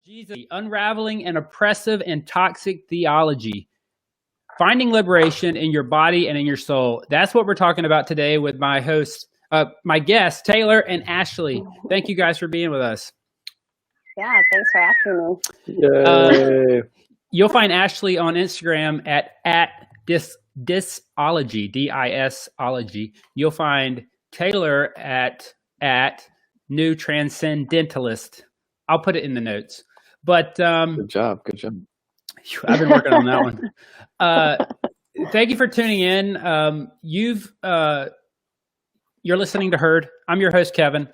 Jesus, unraveling an oppressive and toxic theology, finding liberation in your body and in your soul. That's what we're talking about today with my hosts, my guests, Taylor and Ashley. Thank you guys for being with us. Yeah, thanks for asking me. Yay. You'll find Ashley on Instagram at disology, D-I-S-ology. You'll find Taylor at New Transcendentalist. I'll put it in the notes. But Good job. I've been working on that one. Thank you for tuning in. You're listening to Herd. I'm your host, Kevin.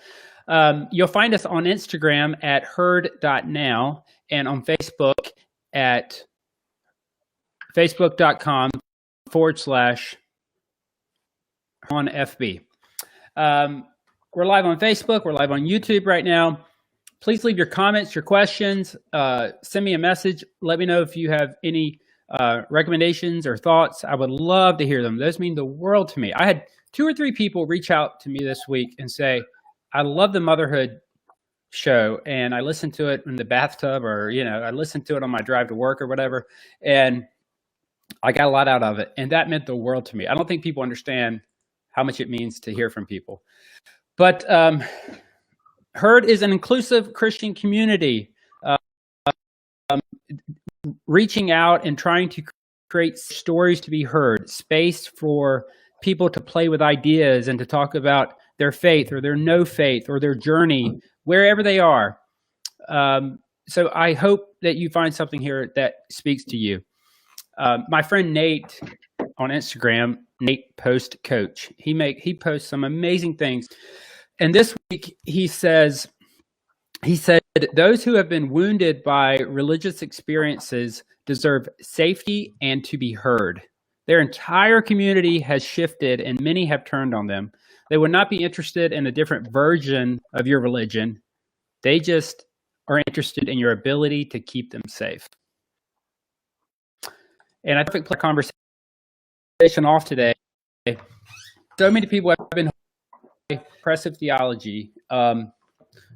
You'll find us on Instagram at herd.now and on Facebook at facebook.com/on FB. We're live on Facebook. We're live on YouTube right now. Please leave your comments, your questions. Send me a message. Let me know if you have any recommendations or thoughts. I would love to hear them. Those mean the world to me. I had 2 or 3 people reach out to me this week and say, I love the motherhood show, and I listened to it in the bathtub, or, I listened to it on my drive to work or whatever, and I got a lot out of it, and that meant the world to me. I don't think people understand how much it means to hear from people. But Herd is an inclusive Christian community, reaching out and trying to create stories to be heard, space for people to play with ideas and to talk about their faith or their no faith or their journey, wherever they are. So I hope that you find something here that speaks to you. My friend Nate on Instagram, Nate Post Coach, he posts some amazing things. And this week he said, those who have been wounded by religious experiences deserve safety and to be heard. Their entire community has shifted and many have turned on them. They would not be interested in a different version of your religion. They just are interested in your ability to keep them safe. And I think the conversation off today. So many people have been oppressive theology, from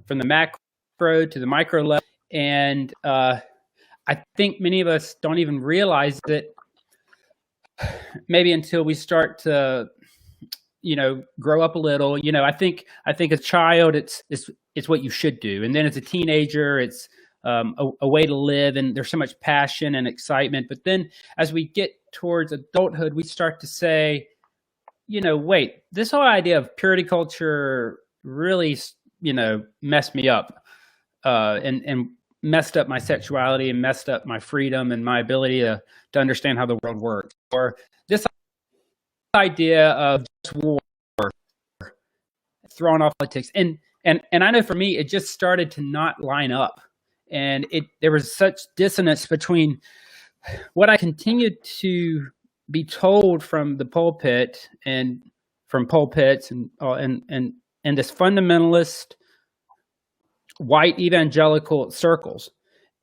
the macro to the micro level. And I think many of us don't even realize it maybe until we start to, grow up a little. I think as a child, it's what you should do. And then as a teenager, it's a way to live. And there's so much passion and excitement. But then as we get towards adulthood, we start to say, wait, this whole idea of purity culture really, messed me up, and messed up my sexuality and messed up my freedom and my ability to understand how the world works. Or this idea of just war, throwing off politics. And I know for me, it just started to not line up. And there was such dissonance between what I continued to be told from the pulpit and from pulpits and this fundamentalist white evangelical circles,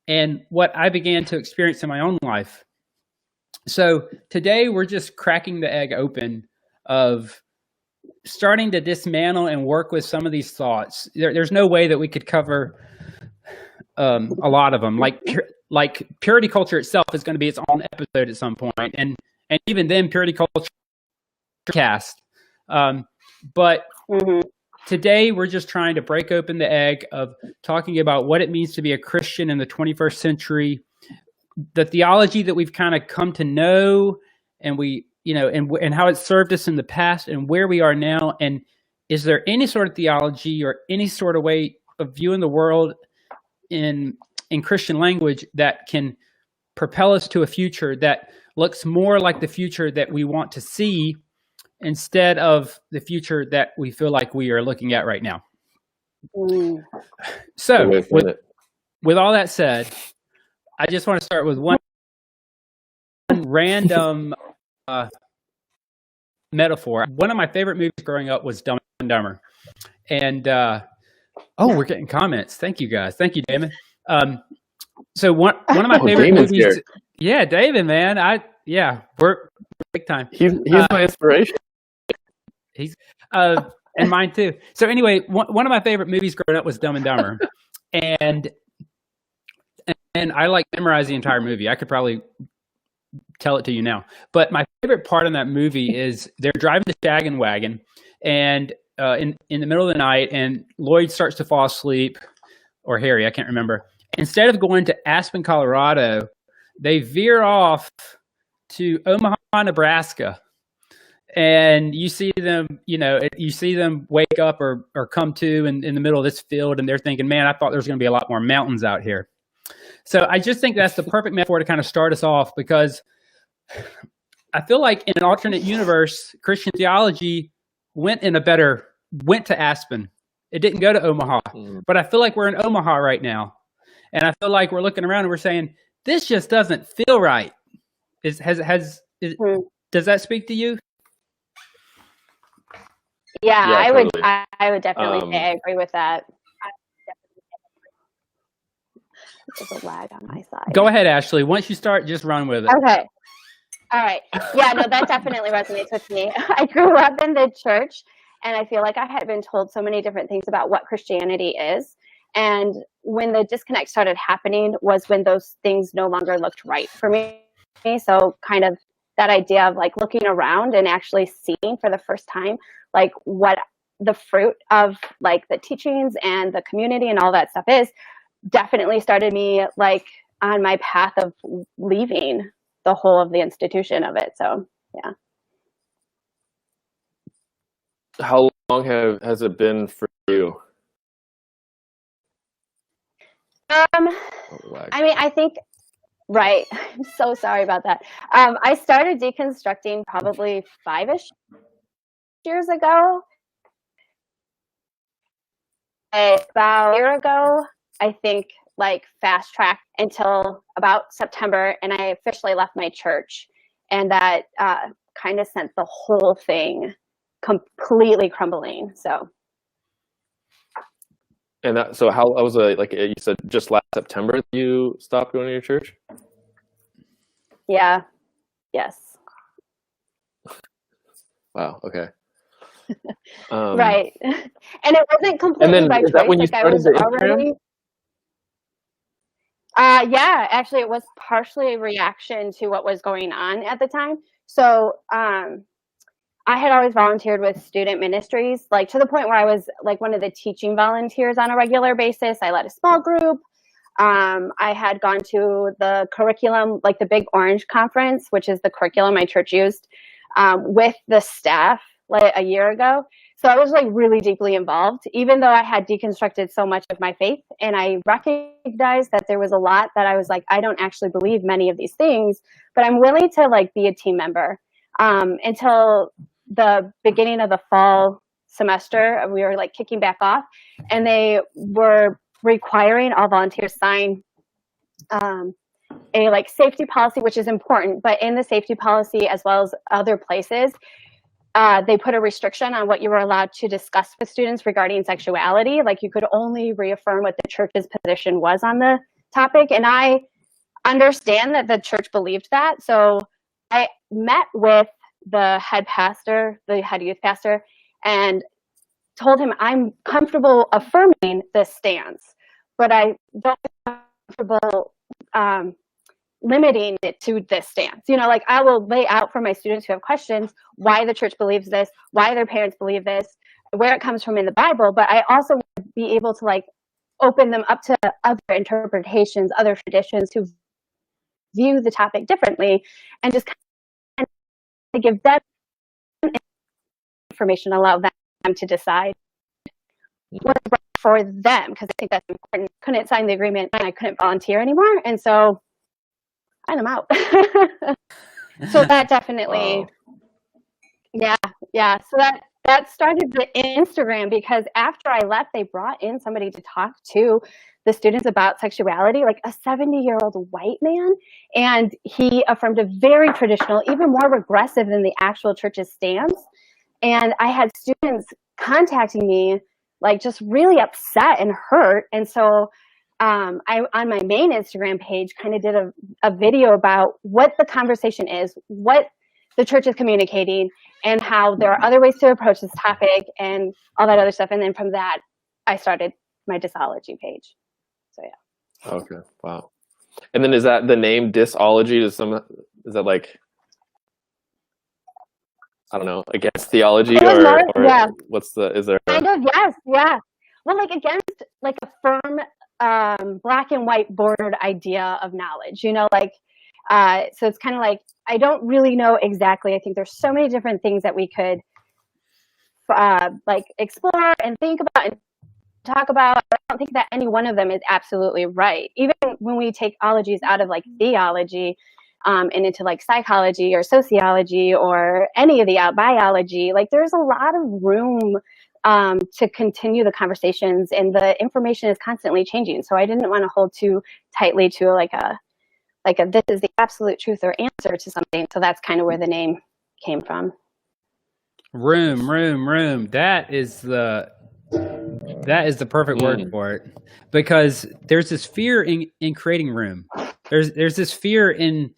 and what I began to experience in my own life. So today we're just cracking the egg open of starting to dismantle and work with some of these thoughts. There's no way that we could cover a lot of them. Like purity culture itself is going to be its own episode at some point, and even then, purity culture cast. But today, we're just trying to break open the egg of talking about what it means to be a Christian in the 21st century, the theology that we've kind of come to know, and and how it served us in the past, and where we are now. And is there any sort of theology or any sort of way of viewing the world in Christian language that can propel us to a future that looks more like the future that we want to see, instead of the future that we feel like we are looking at right now? So with all that said, I just want to start with one random metaphor. One of my favorite movies growing up was Dumb and Dumber. And we're getting comments. Thank you guys. Thank you, Damon. So one of my favorite Damon's movies. Here. Yeah, David, man. We're big time. He's my inspiration. He's and mine too. So anyway, one of my favorite movies growing up was Dumb and Dumber, and and I like memorize the entire movie. I could probably tell it to you now. But my favorite part in that movie is they're driving the shaggin' wagon, and in the middle of the night, and Lloyd starts to fall asleep, or Harry, I can't remember. Instead of going to Aspen, Colorado, they veer off to Omaha, Nebraska. And you see them, you see them wake up or come to in the middle of this field, and they're thinking, man, I thought there was going to be a lot more mountains out here. So I just think that's the perfect metaphor to kind of start us off, because I feel like in an alternate universe, Christian theology went to Aspen. It didn't go to Omaha, but I feel like we're in Omaha right now. And I feel like we're looking around and we're saying, this just doesn't feel right. Does that speak to you? Yeah, totally. I would definitely say I agree with that. There's a lag on my side. Go ahead, Ashley. Once you start, just run with it. Okay. All right. Yeah, no, that definitely resonates with me. I grew up in the church, and I feel like I had been told so many different things about what Christianity is. And when the disconnect started happening was when those things no longer looked right for me. So kind of that idea of like looking around and actually seeing for the first time, like what the fruit of like the teachings and the community and all that stuff is, definitely started me like on my path of leaving the whole of the institution of it. So yeah. How long has it been for you? I mean, I think, right. I'm so sorry about that. I started deconstructing probably 5-ish years ago. About a year ago, I think, like fast track until about September, and I officially left my church, and that kind of sent the whole thing completely crumbling. So. And so how was it, like you said, just last September you stopped going to your church? Yeah. Yes. Wow. Okay. Right. And it wasn't completely by choice. Is that when you started the Instagram? Yeah, actually it was partially a reaction to what was going on at the time. So I had always volunteered with student ministries, like to the point where I was like one of the teaching volunteers on a regular basis. I led a small group. I had gone to the curriculum, like the Big Orange Conference, which is the curriculum my church used, with the staff like a year ago. So I was like really deeply involved, even though I had deconstructed so much of my faith. And I recognized that there was a lot that I was like, I don't actually believe many of these things, but I'm willing to like be a team member. Until the beginning of the fall semester, we were like kicking back off, and they were requiring all volunteers sign a like safety policy, which is important. But in the safety policy, as well as other places, they put a restriction on what you were allowed to discuss with students regarding sexuality. Like you could only reaffirm what the church's position was on the topic. And I understand that the church believed that. So I met with the head pastor, the head youth pastor, and told him I'm comfortable affirming this stance, but I don't feel comfortable limiting it to this stance. You know, like I will lay out for my students who have questions why the church believes this, why their parents believe this, where it comes from in the Bible, but I also want to be able to like open them up to other interpretations, other traditions who view the topic differently, and just kind of give them information, allow them to decide what's right for them, because I think that's important. Couldn't sign the agreement and I couldn't volunteer anymore, and so I'm out. So that definitely, wow. yeah. So that started the Instagram, because after I left, they brought in somebody to talk to the students about sexuality, like a 70-year-old white man, and he affirmed a very traditional, even more regressive than the actual church's stance. And I had students contacting me, like just really upset and hurt. And so I, on my main Instagram page, kind of did a video about what the conversation is, what the church is communicating, and how there are other ways to approach this topic and all that other stuff. And then from that, I started my disology page. So yeah. Okay. Wow. And then is that the name disology? Is that like, I don't know, against theology, or yeah. is there kind of, yes, yeah. Well, like against like a firm black and white bordered idea of knowledge, like so it's kind of like, I don't really know exactly. I think there's so many different things that we could like explore and think about and talk about. I don't think that any one of them is absolutely right. Even when we take ologies out of like theology and into like psychology or sociology or any of the biology, like there's a lot of room to continue the conversations, and the information is constantly changing. So I didn't want to hold too tightly to like a this is the absolute truth or answer to something. So that's kind of where the name came from. Room. That is the perfect word for it, because there's this fear in creating room. There's this fear in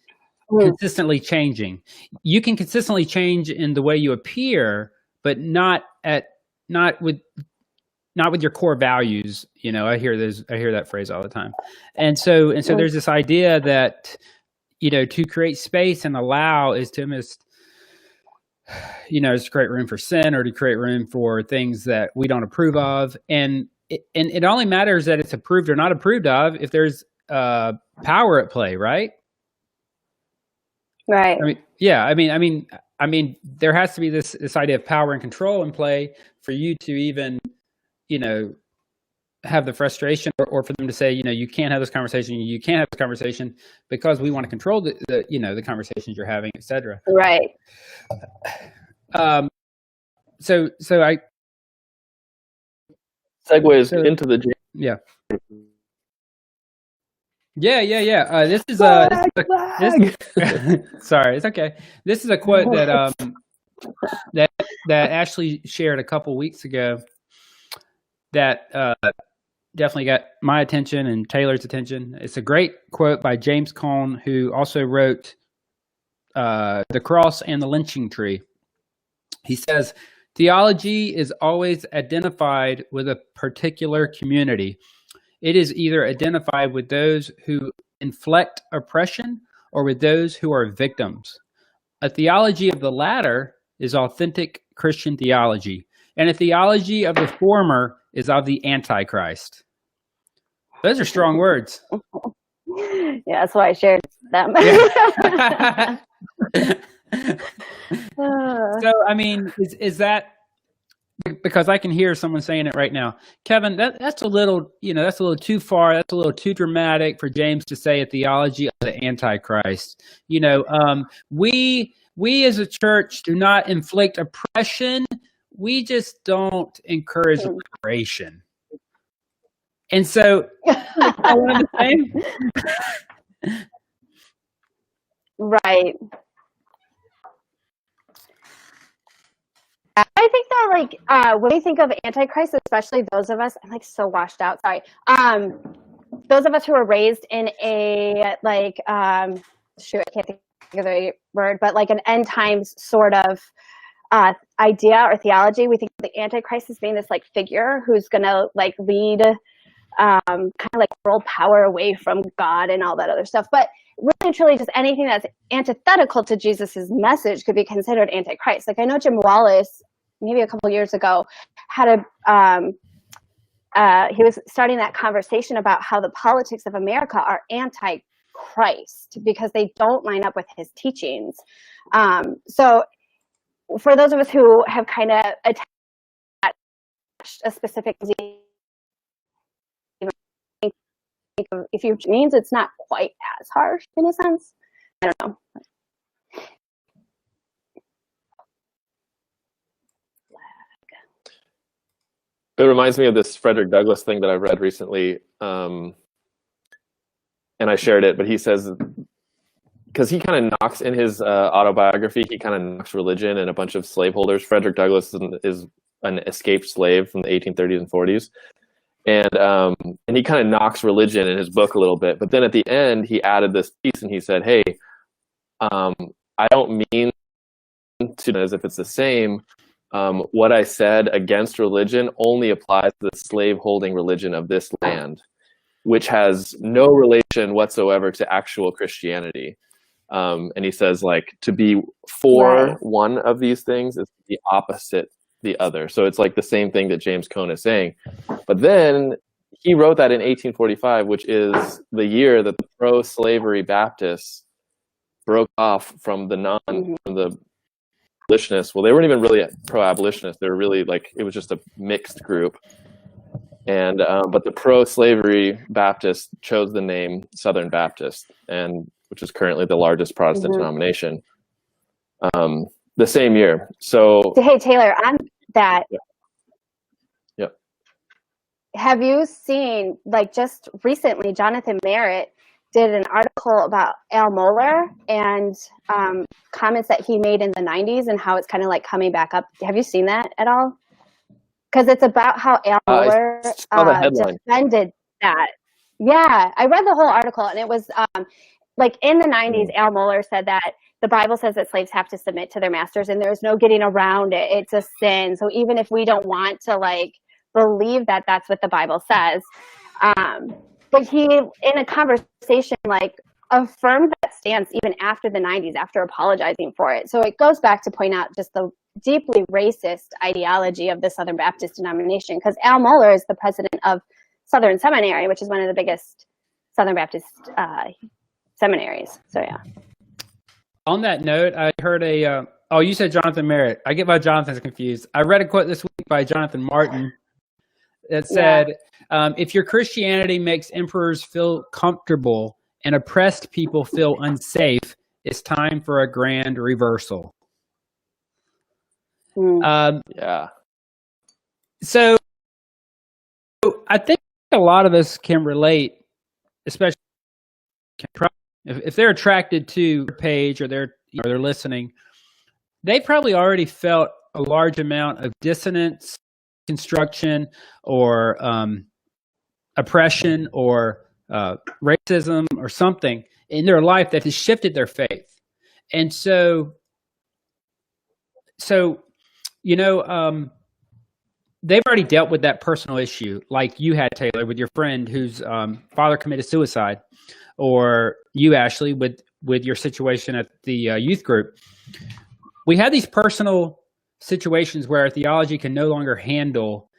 consistently changing. You can consistently change in the way you appear, but not with your core values. I hear that phrase all the time. And so there's this idea that, to create space and allow is to almost, is to create room for sin, or to create room for things that we don't approve of. And it only matters that it's approved or not approved of if there's power at play, right? Right. I mean, there has to be this idea of power and control in play for you to even, have the frustration, or for them to say, you can't have this conversation, you can't have this conversation, because we want to control the conversations you're having, etc. Right. So I segues into the yeah. This is sorry, it's okay. This is a quote that Ashley shared a couple weeks ago that definitely got my attention and Taylor's attention. It's a great quote by James Cone, who also wrote The Cross and the Lynching Tree. He says, theology is always identified with a particular community. It is either identified with those who inflict oppression or with those who are victims. A theology of the latter is authentic Christian theology, and a theology of the former is of the Antichrist. Those are strong words. Yeah, that's why I shared them. So, I mean, is that, because I can hear someone saying it right now, Kevin, that's a little, that's a little too far. That's a little too dramatic for James to say a theology of the Antichrist. We as a church do not inflict oppression. We just don't encourage liberation. And so, one of the same. Right. I think that when we think of Antichrist, especially those of us, I'm like so washed out. Sorry. Those of us who were raised in a I can't think of the word, but like an end times sort of idea or theology. We think of the Antichrist as being this like figure who's gonna like lead kind of like world power away from God and all that other stuff. But really, truly, just anything that's antithetical to Jesus's message could be considered Antichrist. Like I know Jim Wallace, maybe a couple years ago, had he was starting that conversation about how the politics of America are anti-Christ because they don't line up with his teachings. So for those of us who have kind of attached a specific disease, if you means it's not quite as harsh in a sense. I don't know. It reminds me of this Frederick Douglass thing that I read recently, and I shared it. But he says, because he kind of knocks in his autobiography, he kind of knocks religion and a bunch of slaveholders. Frederick Douglass is an escaped slave from the 1830s and 40s. And he kind of knocks religion in his book a little bit, but then at the end he added this piece and he said, "Hey, I don't mean to as if it's the same. What I said against religion only applies to the slave-holding religion of this land." which has no relation whatsoever to actual Christianity. And he says, like, to be for one of these things is the opposite the other. So it's like the same thing that James Cone is saying. But then he wrote that in 1845, which is the year that the pro-slavery Baptists broke off from the abolitionists. Well, they weren't even really pro-abolitionists. They were really like, it was just a mixed group. And but the pro-slavery Baptists chose the name Southern Baptist, and which is currently the largest Protestant denomination. The same year. So hey, Taylor, on that, yep. Have you seen, like, just recently, Jonathan Merritt did an article about Al Mohler and comments that he made in the 90s and how it's kind of like coming back up. Have you seen that at all? Because it's about how Al Mohler defended that. Yeah, I read the whole article, and it was like in the 90s, Al Mohler said that the Bible says that slaves have to submit to their masters, and there's no getting around it. It's a sin. So even if we don't want to, like, believe that that's what the Bible says, but he, in a conversation, like, affirmed that stance even after the 90s, after apologizing for it. So it goes back to point out just the deeply racist ideology of the Southern Baptist denomination, because Al Mohler is the president of Southern Seminary, which is one of the biggest Southern Baptist seminaries. So yeah. On that note, I heard you said Jonathan Merritt. I get my Jonathans confused. I read a quote this week by Jonathan Martin that said, if your Christianity makes emperors feel comfortable and oppressed people feel unsafe, it's time for a grand reversal. Yeah. So I think a lot of us can relate, especially if they're attracted to your page or they're listening. They probably already felt a large amount of dissonance, construction, or oppression, or racism, or something in their life that has shifted their faith. And so you know, they've already dealt with that personal issue, like you had, Taylor, with your friend whose father committed suicide, or you, Ashley, with your situation at the youth group. We have these personal situations where our theology can no longer handle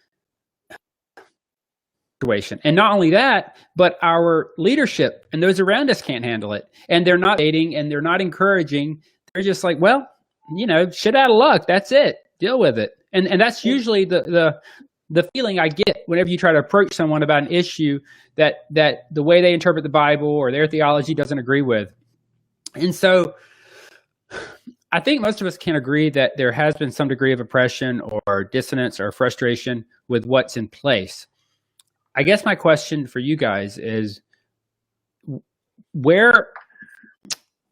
situation. And not only that, but our leadership and those around us can't handle it. And they're not aiding and they're not encouraging. They're just like, well, you know, shit out of luck. That's it. Deal with it. And that's usually the feeling I get whenever you try to approach someone about an issue that the way they interpret the Bible or their theology doesn't agree with. And so I think most of us can agree that there has been some degree of oppression or dissonance or frustration with what's in place. I guess my question for you guys is,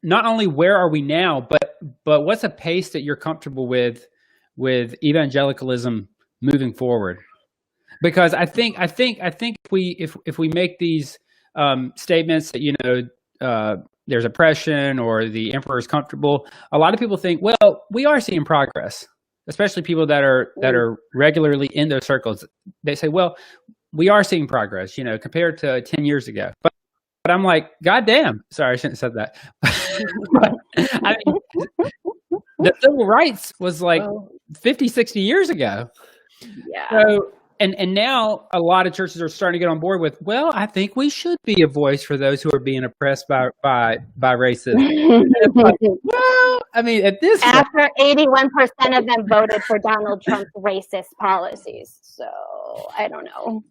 not only where are we now, but what's a pace that you're comfortable with evangelicalism moving forward? Because I think if we make these statements that, you know, there's oppression or the emperor is comfortable, a lot of people think, well, we are seeing progress, especially people that are regularly in those circles. They say, well, we are seeing progress, you know, compared to 10 years ago. But I'm like, God damn. Sorry, I shouldn't have said that. I mean, the civil rights was like 50, 60 years ago. Yeah. So, and now a lot of churches are starting to get on board with, well, I think we should be a voice for those who are being oppressed by racism. Like, well, I mean, at this point, after 81% of them voted for Donald Trump's racist policies. So I don't know.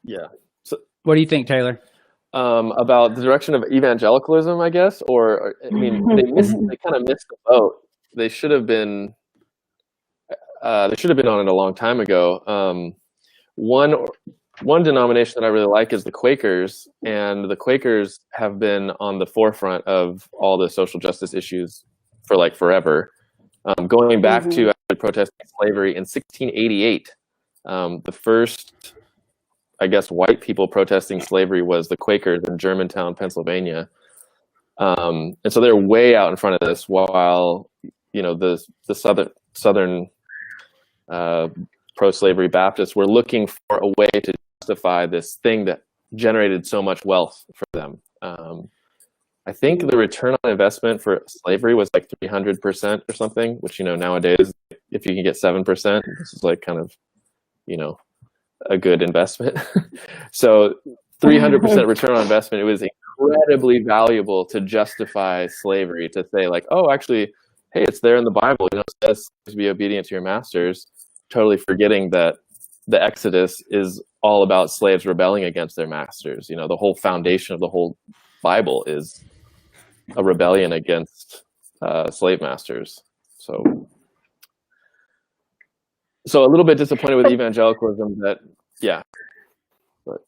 Yeah. So, what do you think, Taylor? About the direction of evangelicalism, I guess, or I mean, they kind of missed the boat. They should have been on it a long time ago. One denomination that I really like is the Quakers, and the Quakers have been on the forefront of all the social justice issues for like forever. Going back to protesting slavery in 1688, the first, I guess, white people protesting slavery was the Quakers in Germantown, Pennsylvania. And so they're way out in front of this, while, you know, the southern pro-slavery Baptists were looking for a way to justify this thing that generated so much wealth for them. I think the return on investment for slavery was like 300% or something, which, nowadays, if you can get 7%, this is like kind of, a good investment. So 300% return on investment, it was incredibly valuable to justify slavery, to say like, oh, actually, hey, it's there in the Bible, it says to be obedient to your masters, totally forgetting that the Exodus is all about slaves rebelling against their masters. The whole foundation of the whole Bible is a rebellion against slave masters. So a little bit disappointed with evangelicalism that, yeah. But.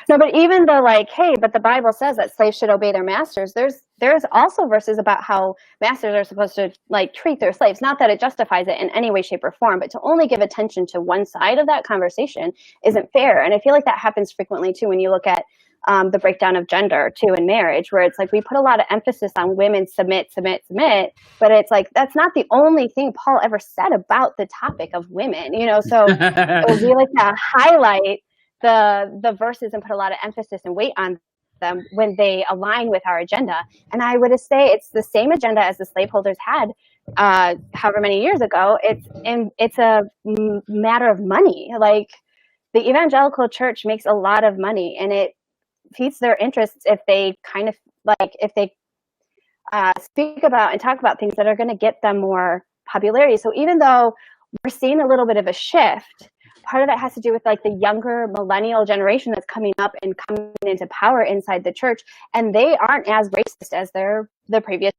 No, but even though like, hey, but the Bible says that slaves should obey their masters, there's also verses about how masters are supposed to like treat their slaves. Not that it justifies it in any way, shape, or form, but to only give attention to one side of that conversation isn't fair. And I feel like that happens frequently too when you look at the breakdown of gender too in marriage, where it's like we put a lot of emphasis on women submit, but it's like that's not the only thing Paul ever said about the topic of women, so we like to highlight the verses and put a lot of emphasis and weight on them when they align with our agenda. And I would say it's the same agenda as the slaveholders had however many years ago. It's a matter of money. Like the evangelical church makes a lot of money, and it piques their interests if they speak about and talk about things that are going to get them more popularity. So even though we're seeing a little bit of a shift, part of that has to do with like the younger millennial generation that's coming up and coming into power inside the church, and they aren't as racist as the previous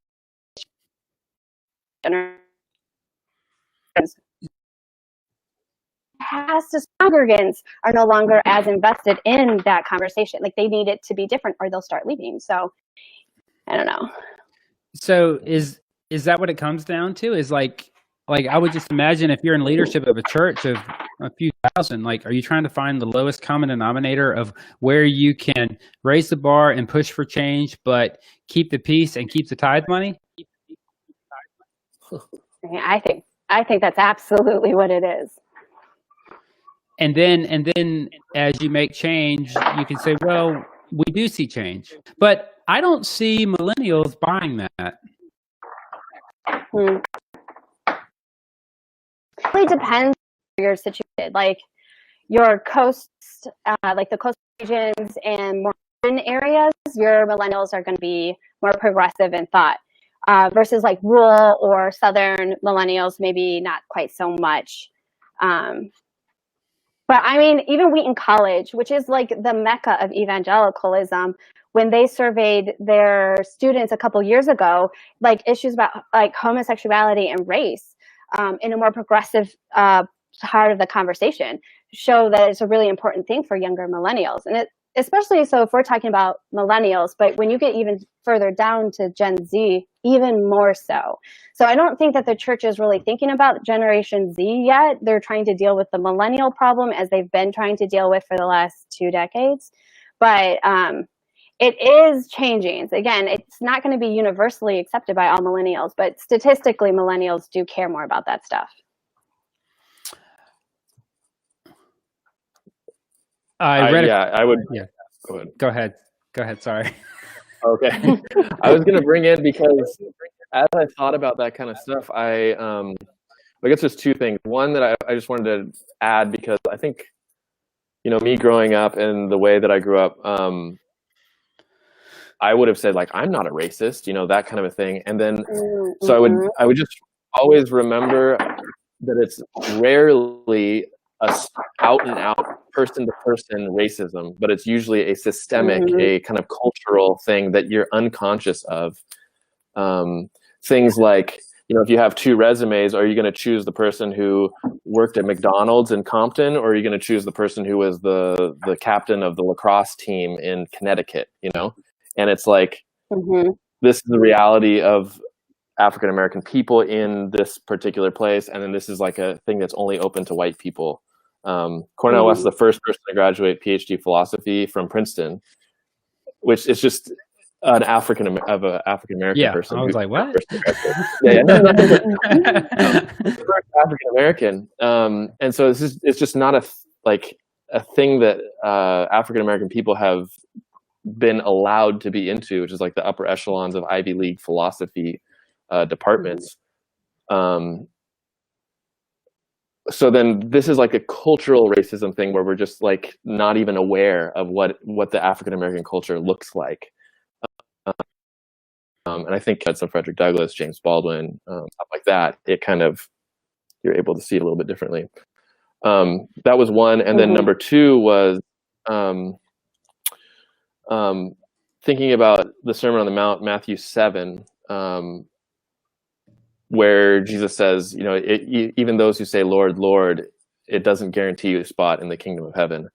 generations. Congregants are no longer as invested in that conversation. Like they need it to be different or they'll start leaving. So I don't know. So is that what it comes down to? Is like I would just imagine if you're in leadership of a church of a few thousand, like, are you trying to find the lowest common denominator of where you can raise the bar and push for change, but keep the peace and keep the tithe money? I think that's absolutely what it is. And then as you make change, you can say, well, we do see change. But I don't see millennials buying that. It really depends where you're situated. Like your coasts, like the coastal regions and more urban areas, your millennials are going to be more progressive in thought versus like rural or southern millennials, maybe not quite so much. But I mean, even Wheaton College, which is like the mecca of evangelicalism, when they surveyed their students a couple years ago, like issues about like homosexuality and race in a more progressive part of the conversation, show that it's a really important thing for younger millennials. And especially so if we're talking about millennials, but when you get even further down to Gen Z, even more so. So I don't think that the church is really thinking about Generation Z yet. They're trying to deal with the millennial problem as they've been trying to deal with for the last 2 decades. But it is changing. Again, it's not going to be universally accepted by all millennials, but statistically, millennials do care more about that stuff. I would. Yeah. Go ahead. Sorry. Okay. I was going to bring in, because as I thought about that kind of stuff, I guess there's 2 things. One that I just wanted to add, because I think, me growing up and the way that I grew up, I would have said like, I'm not a racist, that kind of a thing. And then, so I would just always remember that it's rarely a out and out person to person racism, but it's usually a systemic, a kind of cultural thing that you're unconscious of. Things like, if you have 2 resumes, are you going to choose the person who worked at McDonald's in Compton, or are you going to choose the person who was the captain of the lacrosse team in Connecticut, And it's like, this is the reality of African American people in this particular place, and then this is like a thing that's only open to white people. Cornel West is the first person to graduate PhD philosophy from Princeton, which is just, an African American person. I was like, what? Yeah, no, African American, and so it's just not a thing that African American people have been allowed to be into, which is like the upper echelons of Ivy League philosophy departments. So then this is like a cultural racism thing where we're just like not even aware of what the African American culture looks like. And I think that's some Frederick Douglass, James Baldwin, stuff like that. It kind of, you're able to see it a little bit differently. That was one. And then number two was thinking about the Sermon on the Mount, Matthew 7, where Jesus says, you know, even those who say, Lord, Lord, it doesn't guarantee you a spot in the kingdom of heaven.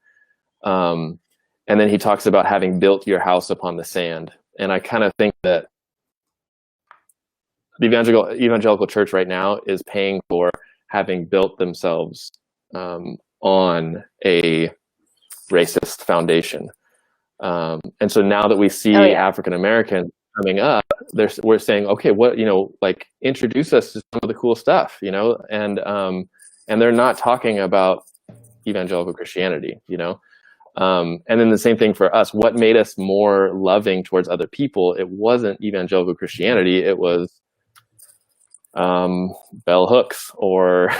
And then he talks about having built your house upon the sand. And I kind of think that the evangelical church right now is paying for having built themselves on a racist foundation. And so now that we see African Americans coming up, we're saying, okay, what, you know, like introduce us to some of the cool stuff, you know, and they're not talking about evangelical Christianity, you know. And then the same thing for us. What made us more loving towards other people? It wasn't evangelical Christianity. It was bell hooks or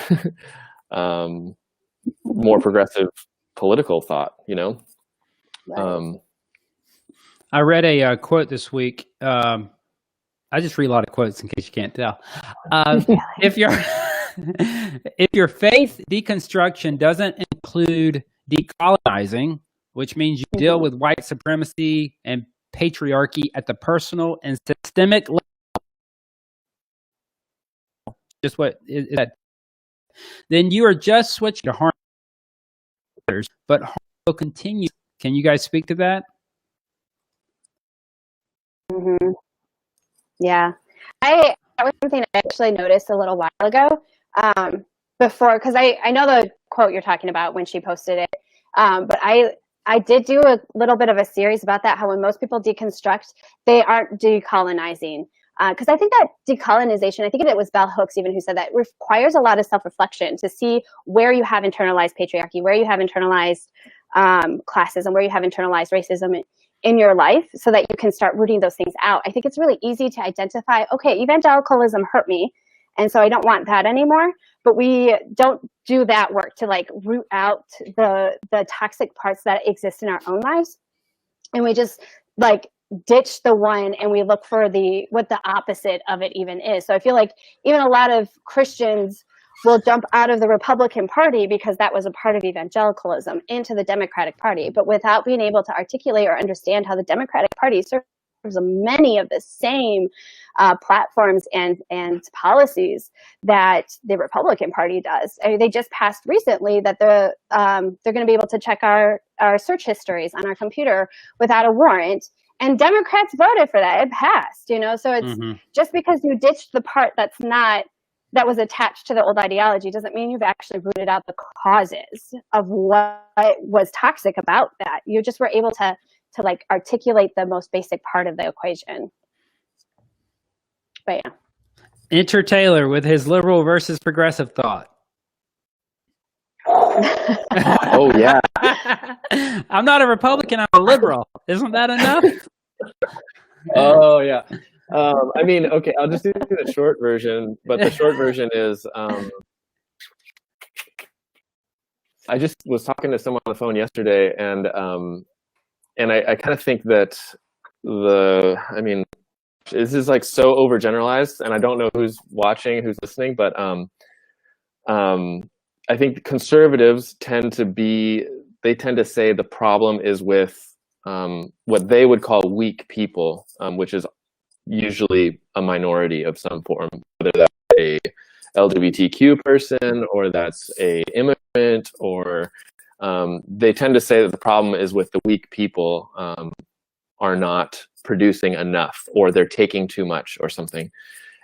more progressive political thought, you know. I read a quote this week. I just read a lot of quotes in case you can't tell. If your faith deconstruction doesn't include decolonizing, which means you deal with white supremacy and patriarchy at the personal and systemic level, just what is that? Then you are just switching to harm others, but harm will continue. Can you guys speak to that? Yeah, that was something I actually noticed a little while ago. Before, because I know the quote you're talking about when she posted it, but I did do a little bit of a series about that. How when most people deconstruct, they aren't decolonizing. Because I think that decolonization, I think it was Bell Hooks even who said that, requires a lot of self-reflection to see where you have internalized patriarchy, where you have internalized classism, where you have internalized racism in your life, so that you can start rooting those things out. I think it's really easy to identify, okay, evangelicalism hurt me, and so I don't want that anymore. But we don't do that work to like root out the toxic parts that exist in our own lives, and we just like ditch the one and we look for what the opposite of it even is. So I feel like even a lot of Christians will jump out of the Republican Party because that was a part of evangelicalism into the Democratic Party, but without being able to articulate or understand how the Democratic Party serves many of the same platforms and policies that the Republican Party does. I mean, they just passed recently that they're going to be able to check our search histories on our computer without a warrant. And Democrats voted for that. It passed, you know, so it's just because you ditched the part that was attached to the old ideology doesn't mean you've actually rooted out the causes of what was toxic about that. You just were able to like articulate the most basic part of the equation. But yeah. Enter Taylor with his liberal versus progressive thought. Oh yeah. I'm not a Republican, I'm a liberal. Isn't that enough? Oh yeah. I mean, okay, I'll just do the short version, but the short version is I just was talking to someone on the phone yesterday, and I kind of think that this is like so overgeneralized, and I don't know who's watching, who's listening, but I think conservatives tend to say the problem is with what they would call weak people, which is usually a minority of some form, whether that's a LGBTQ person or that's a immigrant, or they tend to say that the problem is with the weak people are not producing enough, or they're taking too much or something.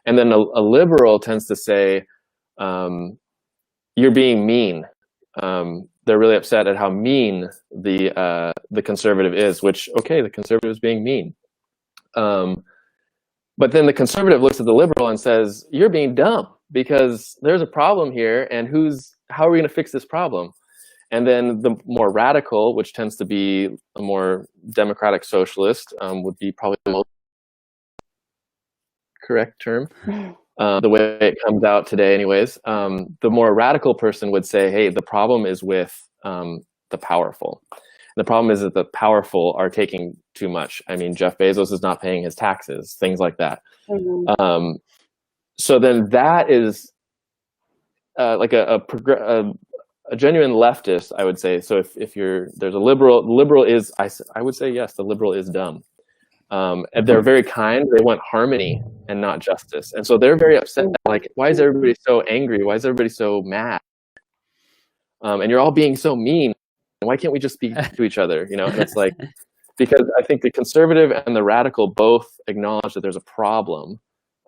And then a liberal tends to say, you're being mean. They're really upset at how mean the conservative is, which, okay, the conservative is being mean. But then the conservative looks at the liberal and says, you're being dumb because there's a problem here, and how are we going to fix this problem? And then the more radical, which tends to be a more democratic socialist, would be probably the most correct term, the way it comes out today anyways. The more radical person would say, hey, the problem is with the powerful. The problem is that the powerful are taking too much. I mean, Jeff Bezos is not paying his taxes, things like that. Mm-hmm. So then that is like a genuine leftist, I would say. So if there's a liberal, the liberal is, I would say, yes, the liberal is dumb. And they're very kind. They want harmony and not justice. And so they're very upset. Like, why is everybody so angry? Why is everybody so mad? And you're all being so mean. Why can't we just speak to each other? You know, and it's like, because I think the conservative and the radical both acknowledge that there's a problem,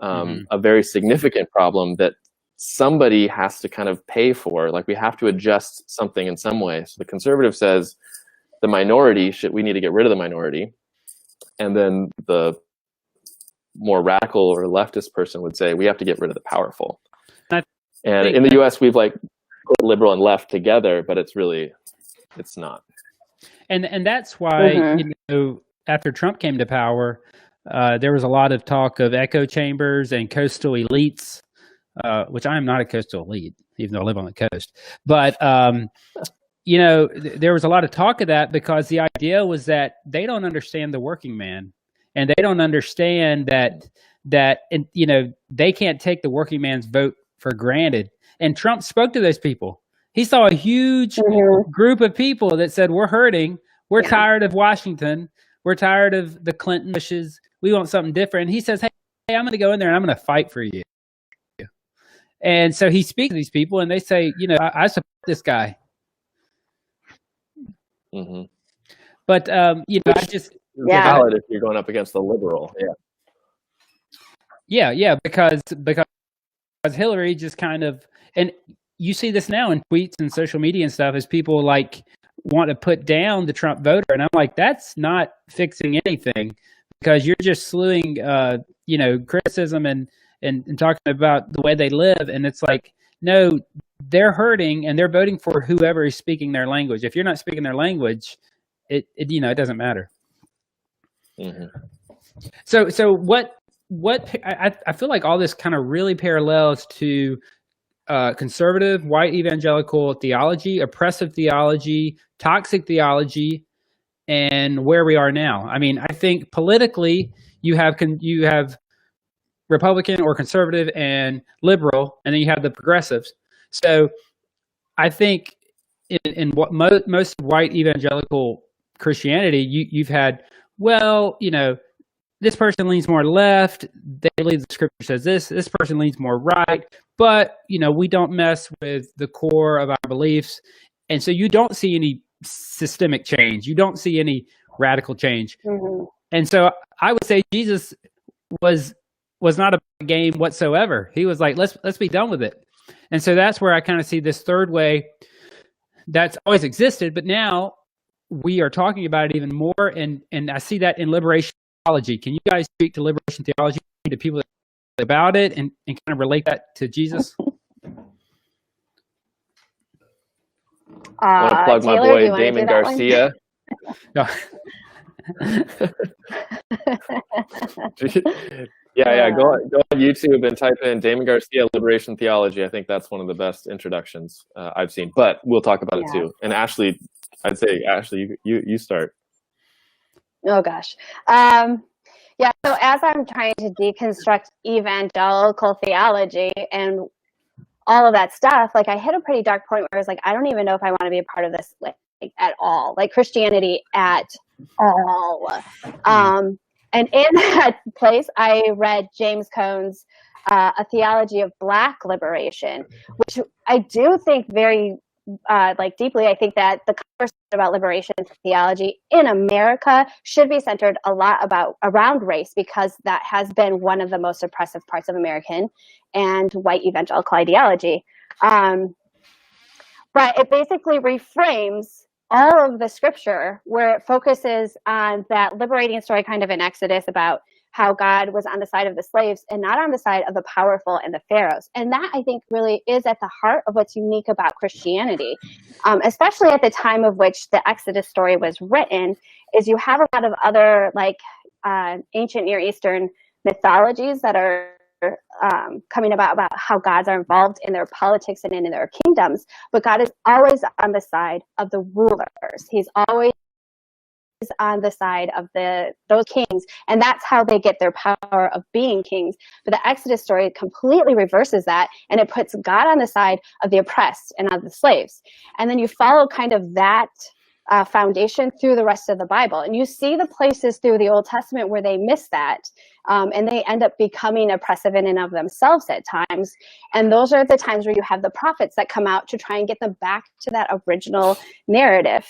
a very significant problem that somebody has to kind of pay for. Like, we have to adjust something in some way. So the conservative says the minority we need to get rid of the minority. And then the more radical or leftist person would say we have to get rid of the powerful. And in the US, we've like put liberal and left together, but it's not. And that's why, you know, after Trump came to power, there was a lot of talk of echo chambers and coastal elites, which I am not a coastal elite, even though I live on the coast. But, you know, there was a lot of talk of that because the idea was that they don't understand the working man, and they don't understand that you know, they can't take the working man's vote for granted. And Trump spoke to those people. He saw a huge group of people that said, we're hurting. We're tired of Washington. We're tired of the Clinton Bushes. We want something different. And he says, hey, I'm going to go in there and I'm going to fight for you. And so he speaks to these people and they say, you know, I support this guy. Mm-hmm. But, you know, I just... valid if you're going up against the liberal. Yeah, because Hillary just kind of... And you see this now in tweets and social media and stuff as people like want to put down the Trump voter. And I'm like, that's not fixing anything, because you're just slewing, you know, criticism and talking about the way they live. And it's like, no, they're hurting and they're voting for whoever is speaking their language. If you're not speaking their language, it you know, it doesn't matter. Mm-hmm. So what I feel like all this kind of really parallels to conservative white evangelical theology, oppressive theology, toxic theology, and where we are now. I mean, I think politically you have Republican or conservative and liberal, and then you have the progressives. So I think in what most white evangelical Christianity, you've had, well, you know, this person leans more left. They believe the scripture says this. This person leans more right. But, you know, we don't mess with the core of our beliefs. And so you don't see any systemic change. You don't see any radical change. Mm-hmm. And so I would say Jesus was not a game whatsoever. He was like, let's be done with it. And so that's where I kind of see this third way that's always existed, but now we are talking about it even more. And I see that in liberation theology. Can you guys speak to liberation theology to people about it and kind of relate that to Jesus? I want to plug my boy Damon Garcia. Yeah. Go on YouTube and type in Damon Garcia Liberation Theology. I think that's one of the best introductions I've seen. But we'll talk about it too. And Ashley, I'd say you start. Oh gosh. So as I'm trying to deconstruct evangelical theology and all of that stuff, like I hit a pretty dark point where I was like, I don't even know if I want to be a part of this like at all, like Christianity at all. And in that place, I read James Cone's A Theology of Black Liberation, which I do think very deeply. I think that the conversation about liberation theology in America should be centered a lot around race, because that has been one of the most oppressive parts of American and white evangelical ideology. But it basically reframes all of the scripture where it focuses on that liberating story kind of in Exodus about how God was on the side of the slaves and not on the side of the powerful and the pharaohs. And that, I think, really is at the heart of what's unique about Christianity, especially at the time of which the Exodus story was written, is you have a lot of other like ancient Near Eastern mythologies that are coming about how gods are involved in their politics and in their kingdoms, but God is always on the side of the rulers. He's always on the side of those kings, and that's how they get their power of being kings. But the Exodus story completely reverses that, and it puts God on the side of the oppressed and of the slaves. And then you follow kind of that foundation through the rest of the Bible, and you see the places through the Old Testament where they miss that, and they end up becoming oppressive in and of themselves at times. And those are the times where you have the prophets that come out to try and get them back to that original narrative.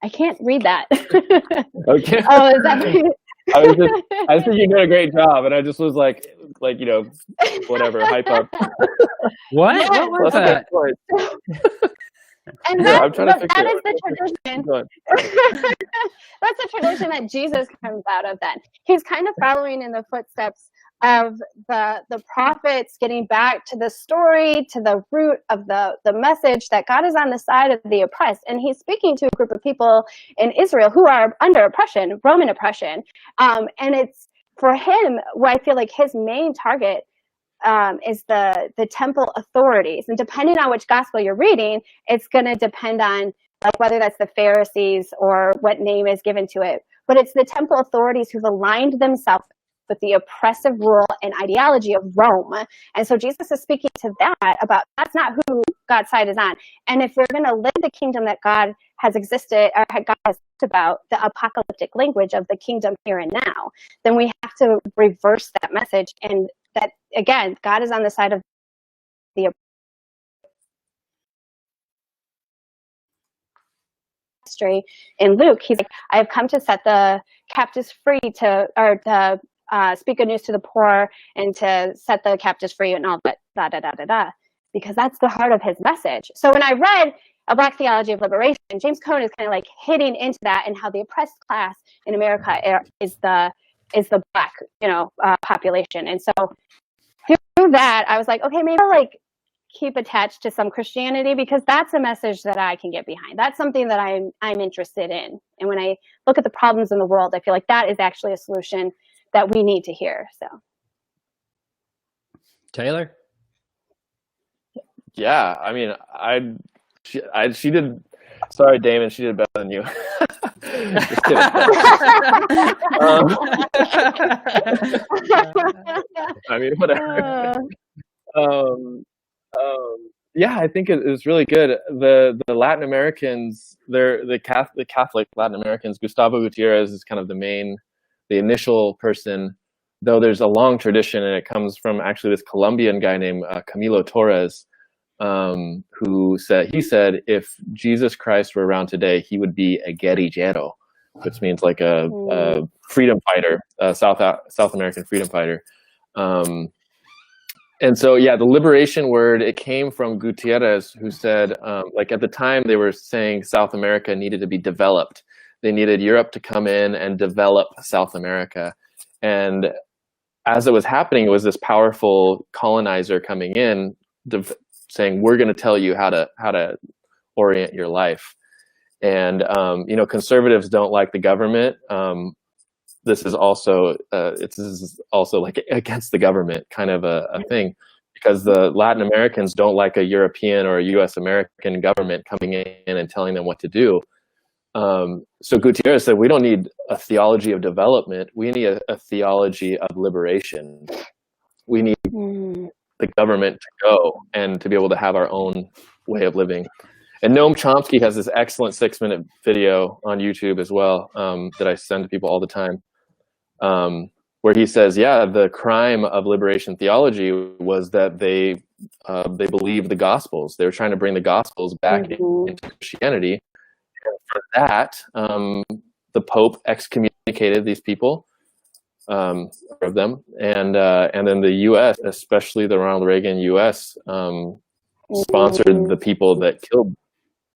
I can't read that. Okay. Oh, is that I think you're doing a great job, and I just was like whatever, hype up. What? What was that? And Yeah, I'm trying to figure that it is the tradition. That's a tradition that Jesus comes out of then. He's kind of following in the footsteps of the prophets, getting back to the story, to the root of the message that God is on the side of the oppressed. And he's speaking to a group of people in Israel who are under oppression, Roman oppression. And it's for him, what I feel like his main target is the temple authorities. And depending on which gospel you're reading, it's going to depend on like whether that's the Pharisees or what name is given to it. But it's the temple authorities who've aligned themselves with the oppressive rule and ideology of Rome. And so Jesus is speaking to that about that's not who God's side is on. And if we're going to live the kingdom that God has existed or God has talked about, the apocalyptic language of the kingdom here and now, then we have to reverse that message. And that, again, God is on the side of the history. In Luke, he's like, I have come to set the captives free to speak good news to the poor and to set the captives free and all that, because that's the heart of his message. So when I read A Black Theology of Liberation, James Cone is kind of like hitting into that and how the oppressed class in America is the Black, population. And so through that, I was like, okay, maybe I'll like keep attached to some Christianity, because that's a message that I can get behind. That's something that I'm interested in. And when I look at the problems in the world, I feel like that is actually a solution that we need to hear. So, Taylor? Yeah, I mean, she did. Sorry, Damon, she did better than you. Just kidding. I mean, whatever. Yeah, I think it was really good. The Latin Americans, the Catholic Latin Americans. Gustavo Gutierrez is kind of the initial person, though there's a long tradition, and it comes from actually this Colombian guy named Camilo Torres, who said if Jesus Christ were around today, he would be a guerrillero, which means like a freedom fighter, a South American freedom fighter. And so, yeah, the liberation word, it came from Gutierrez, who said, like at the time they were saying South America needed to be developed. They needed Europe to come in and develop South America. And as it was happening, it was this powerful colonizer coming in, saying, we're going to tell you how to orient your life. And, conservatives don't like the government. This is also like against the government kind of a thing, because the Latin Americans don't like a European or a US American government coming in and telling them what to do. So Gutierrez said, we don't need a theology of development. We need a theology of liberation. We need the government to go and to be able to have our own way of living. And Noam Chomsky has this excellent 6-minute video on YouTube as well, that I send to people all the time. Where he says, the crime of liberation theology was that they believed the Gospels. They were trying to bring the Gospels back into Christianity. And for that, the Pope excommunicated these people, of them, and then the U.S., especially the Ronald Reagan U.S., sponsored the people that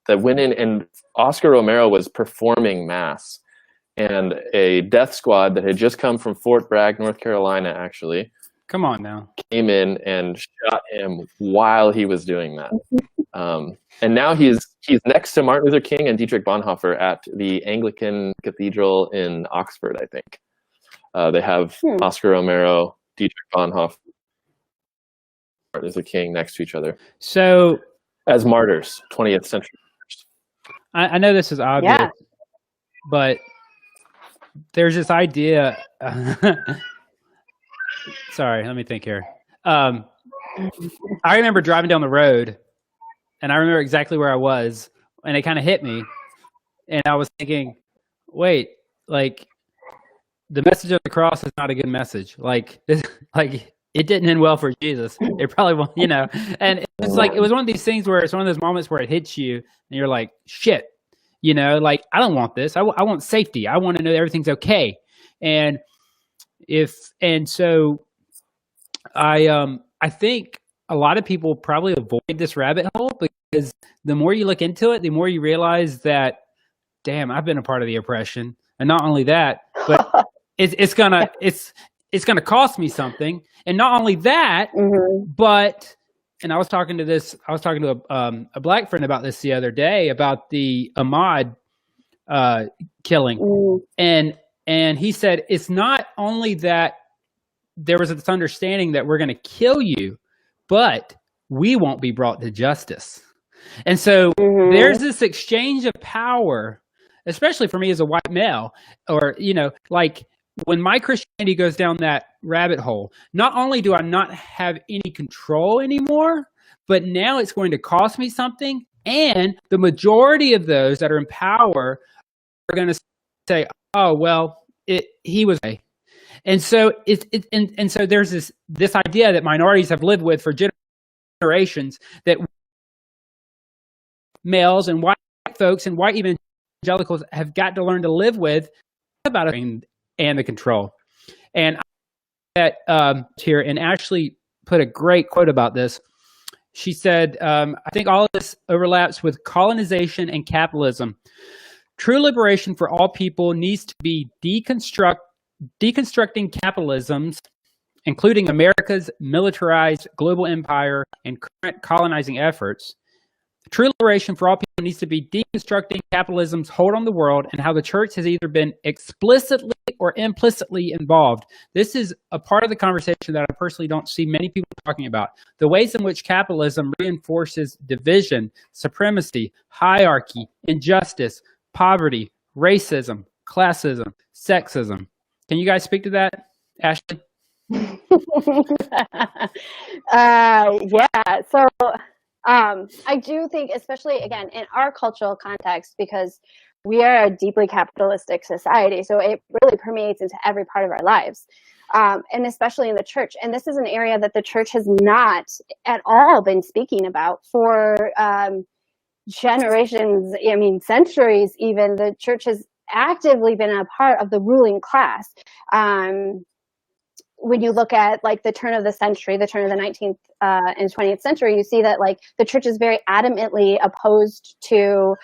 went in, and Oscar Romero was performing mass. and a death squad that had just come from Fort Bragg, North Carolina, actually. Come on now. Came in and shot him while he was doing that. And now he's next to Martin Luther King and Dietrich Bonhoeffer at the Anglican Cathedral in Oxford, I think. They have Oscar Romero, Dietrich Bonhoeffer, Martin Luther King next to each other. So, as martyrs, 20th century. I know this is obvious, but there's this idea. Sorry, let me think here. I remember driving down the road, and I remember exactly where I was, and it kind of hit me, and I was thinking, wait, like, the message of the cross is not a good message. Like, like it didn't end well for Jesus. It probably won't, you know. And it's like, it was one of these things where it's one of those moments where it hits you, and you're like, shit, you know, like, I don't want this. I want safety. I want to know that everything's okay. And so I think a lot of people probably avoid this rabbit hole, because the more you look into it, the more you realize that, damn, I've been a part of the oppression. And not only that, but it's gonna cost me something. And not only that, but, and I was talking to a black friend about this the other day, about the Ahmaud killing. And he said, it's not only that there was this understanding that we're going to kill you, but we won't be brought to justice. And so there's this exchange of power, especially for me as a white male, or, you know, like, when my Christianity goes down that rabbit hole, not only do I not have any control anymore, but now it's going to cost me something. And the majority of those that are in power are going to say, oh, well, he was gay. And so and so there's this idea that minorities have lived with for generations, that males and white folks and white evangelicals have got to learn to live with, about it and the control. And that here, and Ashley put a great quote about this. She said, I think all of this overlaps with colonization and capitalism. True liberation for all people needs to be deconstructing capitalism's, including America's militarized global empire and current colonizing efforts. True liberation for all people needs to be deconstructing capitalism's hold on the world, and how the church has either been explicitly or implicitly involved. This is a part of the conversation that I personally don't see many people talking about. The ways in which capitalism reinforces division, supremacy, hierarchy, injustice, poverty, racism, classism, sexism. Can you guys speak to that, Ashley? Yeah. So I do think, especially again in our cultural context, because we are a deeply capitalistic society, so it really permeates into every part of our lives, and especially in the church. And this is an area that the church has not at all been speaking about for generations. I mean, centuries. Even the church has actively been a part of the ruling class. When you look at like the turn of the century, the turn of the 19th and 20th century, you see that like the church is very adamantly opposed to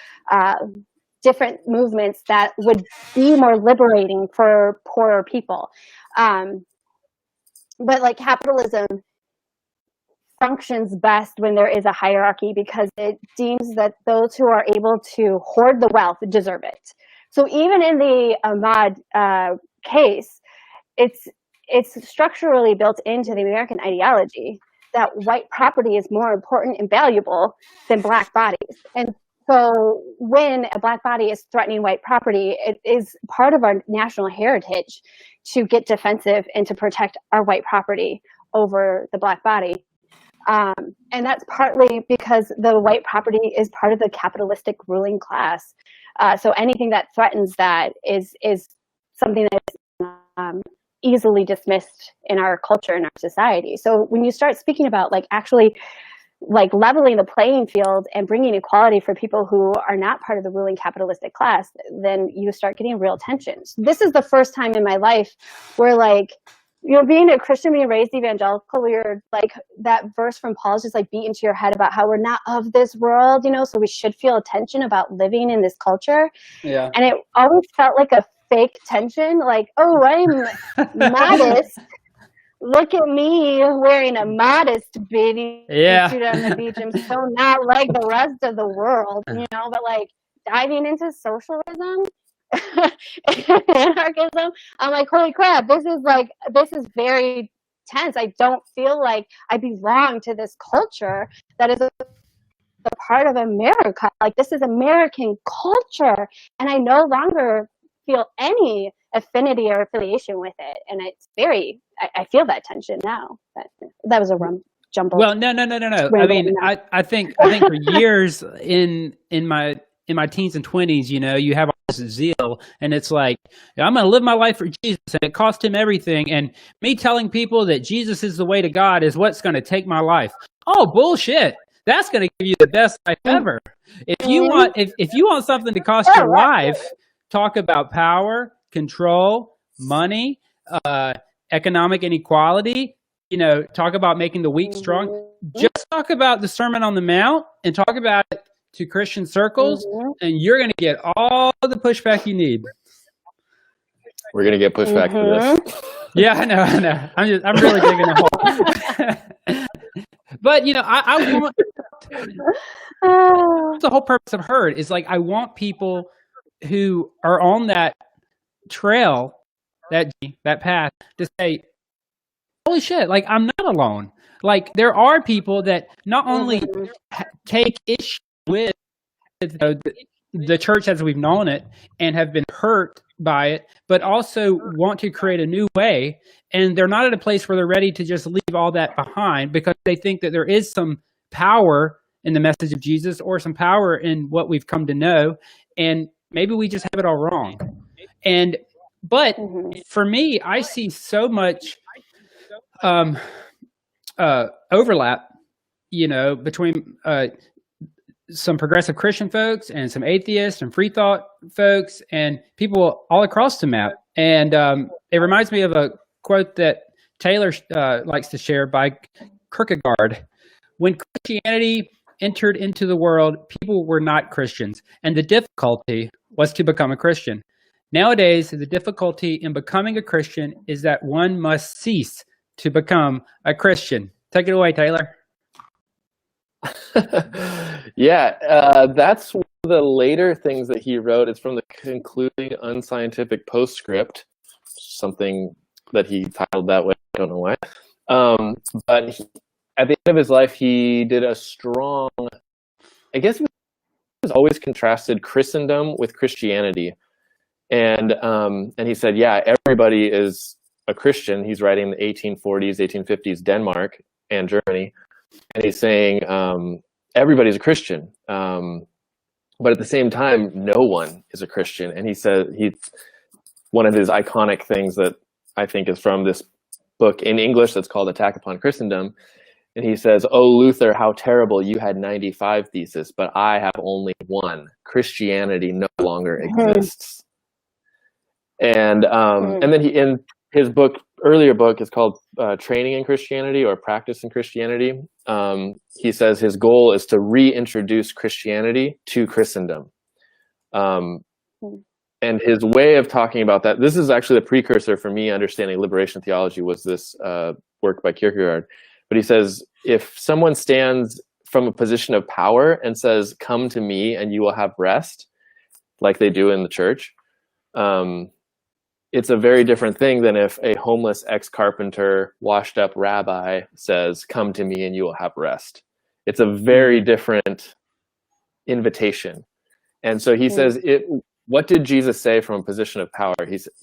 different movements that would be more liberating for poorer people. But like capitalism functions best when there is a hierarchy, because it deems that those who are able to hoard the wealth deserve it. So even in the Ahmaud case, it's structurally built into the American ideology that white property is more important and valuable than black bodies. And so when a black body is threatening white property, it is part of our national heritage to get defensive and to protect our white property over the black body. And that's partly because the white property is part of the capitalistic ruling class. So anything that threatens that is something that is easily dismissed in our culture and our society. So when you start speaking about like actually like leveling the playing field and bringing equality for people who are not part of the ruling capitalistic class, then you start getting real tensions. This is the first time in my life where like, you know, being a Christian, being raised evangelical, we're like that verse from Paul's just like beat into your head about how we're not of this world, you know, so we should feel a tension about living in this culture. Yeah. And it always felt like a fake tension, like, oh, I'm modest. Look at me wearing a modest bathing suit on the beach. I'm so not like the rest of the world, but like diving into socialism and anarchism, I'm like, holy crap, this is very tense. I don't feel like I belong to this culture that is a part of America. Like, this is American culture, and I no longer feel any affinity or affiliation with it. And it's I feel that tension now. That was a jumble. Well, no. I mean, I think for years in my teens and 20s, you have all this zeal, and it's like, I'm going to live my life for Jesus, and it cost him everything. And me telling people that Jesus is the way to God is what's going to take my life. Oh, bullshit. That's going to give you the best life ever. If you want something to cost your life, talk about power, control, money, economic inequality, talk about making the weak strong. Just talk about the Sermon on the Mount and talk about it to Christian circles, and you're going to get all the pushback you need. We're going to get pushback for this. Yeah, I know. I'm really digging a hole. But, I want the whole purpose of Herd is like, I want people who are on that trail, that path, to say, holy shit, like, I'm not alone. Like, there are people that not only take issue with the church as we've known it and have been hurt by it, but also want to create a new way. And they're not at a place where they're ready to just leave all that behind, because they think that there is some power in the message of Jesus, or some power in what we've come to know. And maybe we just have it all wrong. But for me, I see so much overlap, between some progressive Christian folks and some atheists and free thought folks and people all across the map. And it reminds me of a quote that Taylor likes to share by Kierkegaard. When Christianity entered into the world, people were not Christians, and the difficulty was to become a Christian. Nowadays, the difficulty in becoming a Christian is that one must cease to become a Christian. Take it away, Taylor. Yeah, that's one of the later things that he wrote. It's from the Concluding Unscientific Postscript, something that he titled that way. I don't know why. But at the end of his life, he did a strong, I guess he was always contrasted Christendom with Christianity. And he said, yeah, everybody is a Christian. He's writing the 1840s, 1850s Denmark and Germany. And he's saying everybody's a Christian. But at the same time, no one is a Christian. And he said, one of his iconic things that I think is from this book in English that's called Attack Upon Christendom. And he says, "Oh, Luther, how terrible. You had 95 theses, but I have only one. Christianity no longer exists." And then he, in his book, earlier book, is called Training in Christianity or Practice in Christianity. He says his goal is to reintroduce Christianity to Christendom. And his way of talking about that, this is actually the precursor for me understanding liberation theology, was this work by Kierkegaard. But he says, if someone stands from a position of power and says, "Come to me and you will have rest," like they do in the church, it's a very different thing than if a homeless ex-carpenter, washed up rabbi says, "Come to me and you will have rest." It's a very different invitation. And so he says, what did Jesus say from a position of power?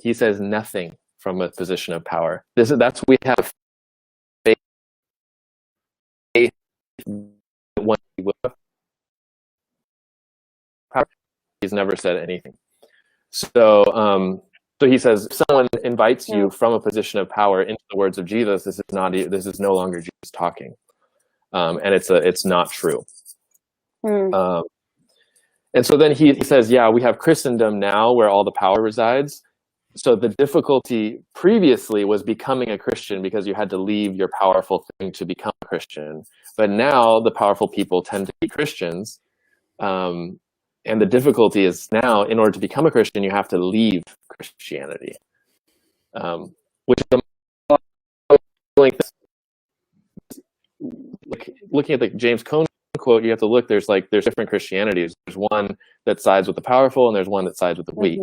He says nothing from a position of power. That's we have faith. He's never said anything. So he says, if someone invites you from a position of power into the words of Jesus, this is no longer Jesus talking, and it's not true. And so then he says, yeah, we have Christendom now where all the power resides. So the difficulty previously was becoming a Christian because you had to leave your powerful thing to become a Christian. But now the powerful people tend to be Christians. And the difficulty is now, in order to become a Christian, you have to leave Christianity, which is like looking at the James Cone quote. You have to look. There's different Christianities. There's one that sides with the powerful, and there's one that sides with the weak.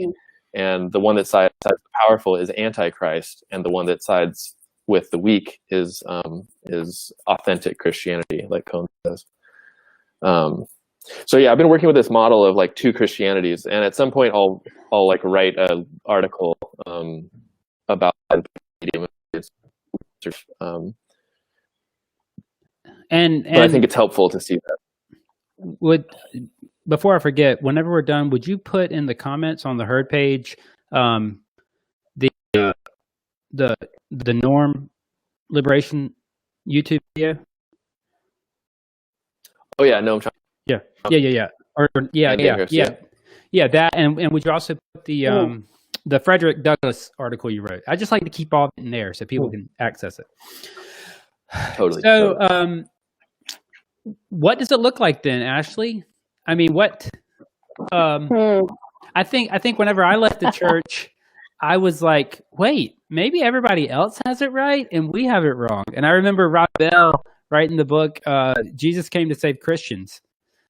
And the one that sides with the powerful is antichrist, and the one that sides with the weak is authentic Christianity, like Cone says. So yeah, I've been working with this model of like two Christianities, and at some point I'll like write an article about medium. And but I think it's helpful to see that. Before I forget, whenever we're done, would you put in the comments on the Herd page the Norm Liberation YouTube video? Oh yeah, no, I'm trying. Yeah. That, and would you also put the Frederick Douglass article you wrote? I just like to keep all of it in there so people can access it. Totally. So, what does it look like then, Ashley? I mean, what? I think whenever I left the church, I was like, wait, maybe everybody else has it right and we have it wrong. And I remember Rob Bell writing the book, Jesus Came to Save Christians.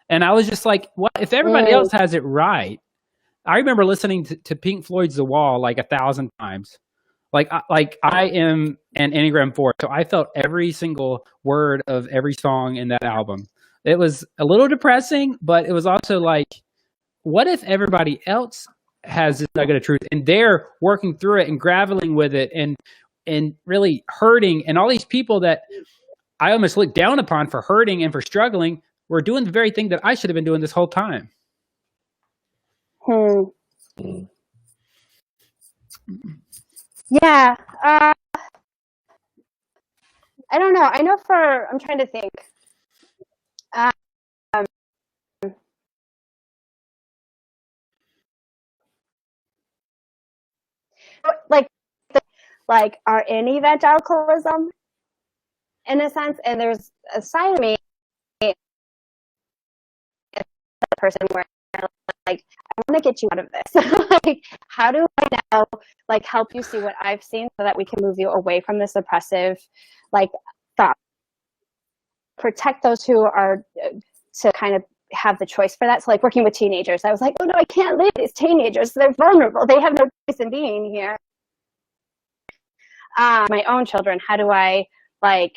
And I was just like, what if everybody else has it right? I remember listening to Pink Floyd's The Wall like 1,000 times. Like I am an Enneagram 4, so I felt every single word of every song in that album. It was a little depressing, but it was also like, what if everybody else has this nugget of truth and they're working through it and grappling with it and really hurting, and all these people that I almost looked down upon for hurting and for struggling were doing the very thing that I should have been doing this whole time. Yeah. I don't know. I know I'm trying to think. Like are in evangelicalism in a sense, and there's a side of me, a person where like, I want to get you out of this. Like, how do I now like help you see what I've seen so that we can move you away from this oppressive like thought? Protect those who are to kind of have the choice for that. So like working with teenagers, I was like, oh no, I can't leave these teenagers. They're vulnerable. They have no choice in being here. My own children, how do I want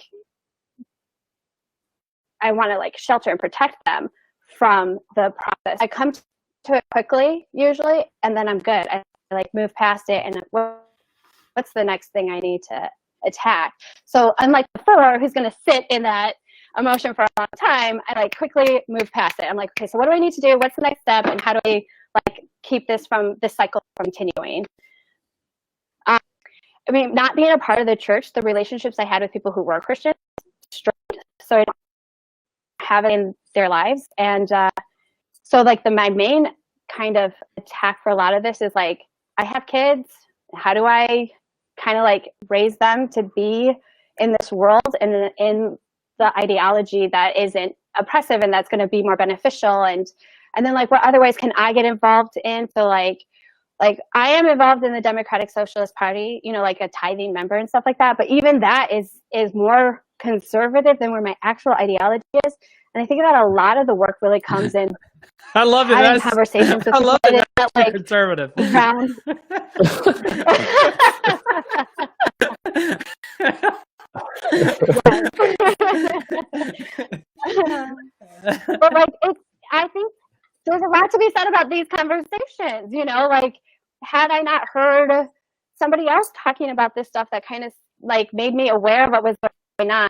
to like shelter and protect them from the process. I come to it quickly usually, and then I'm good. I like move past it, and what's the next thing I need to attack? So unlike the 4 who's going to sit in that emotion for a long time, I like quickly move past it. I'm like, okay, so what do I need to do? What's the next step? And how do I like keep this cycle from continuing? I mean, not being a part of the church, the relationships I had with people who were Christians, straight, so I don't have it in their lives. And so like my main kind of attack for a lot of this is like, I have kids. How do I kind of like raise them to be in this world and in the ideology that isn't oppressive and that's going to be more beneficial? And then like, what other ways can I get involved in? So like I am involved in the Democratic Socialist Party, you know, like a tithing member and stuff like that. But even that is more conservative than where my actual ideology is. And I think that a lot of the work really comes in. I love it. Having conversations with I love it. That, like, conservative. Around. But like, I think there's a lot to be said about these conversations, you know, like had I not heard somebody else talking about this stuff that kind of like made me aware of what was going on.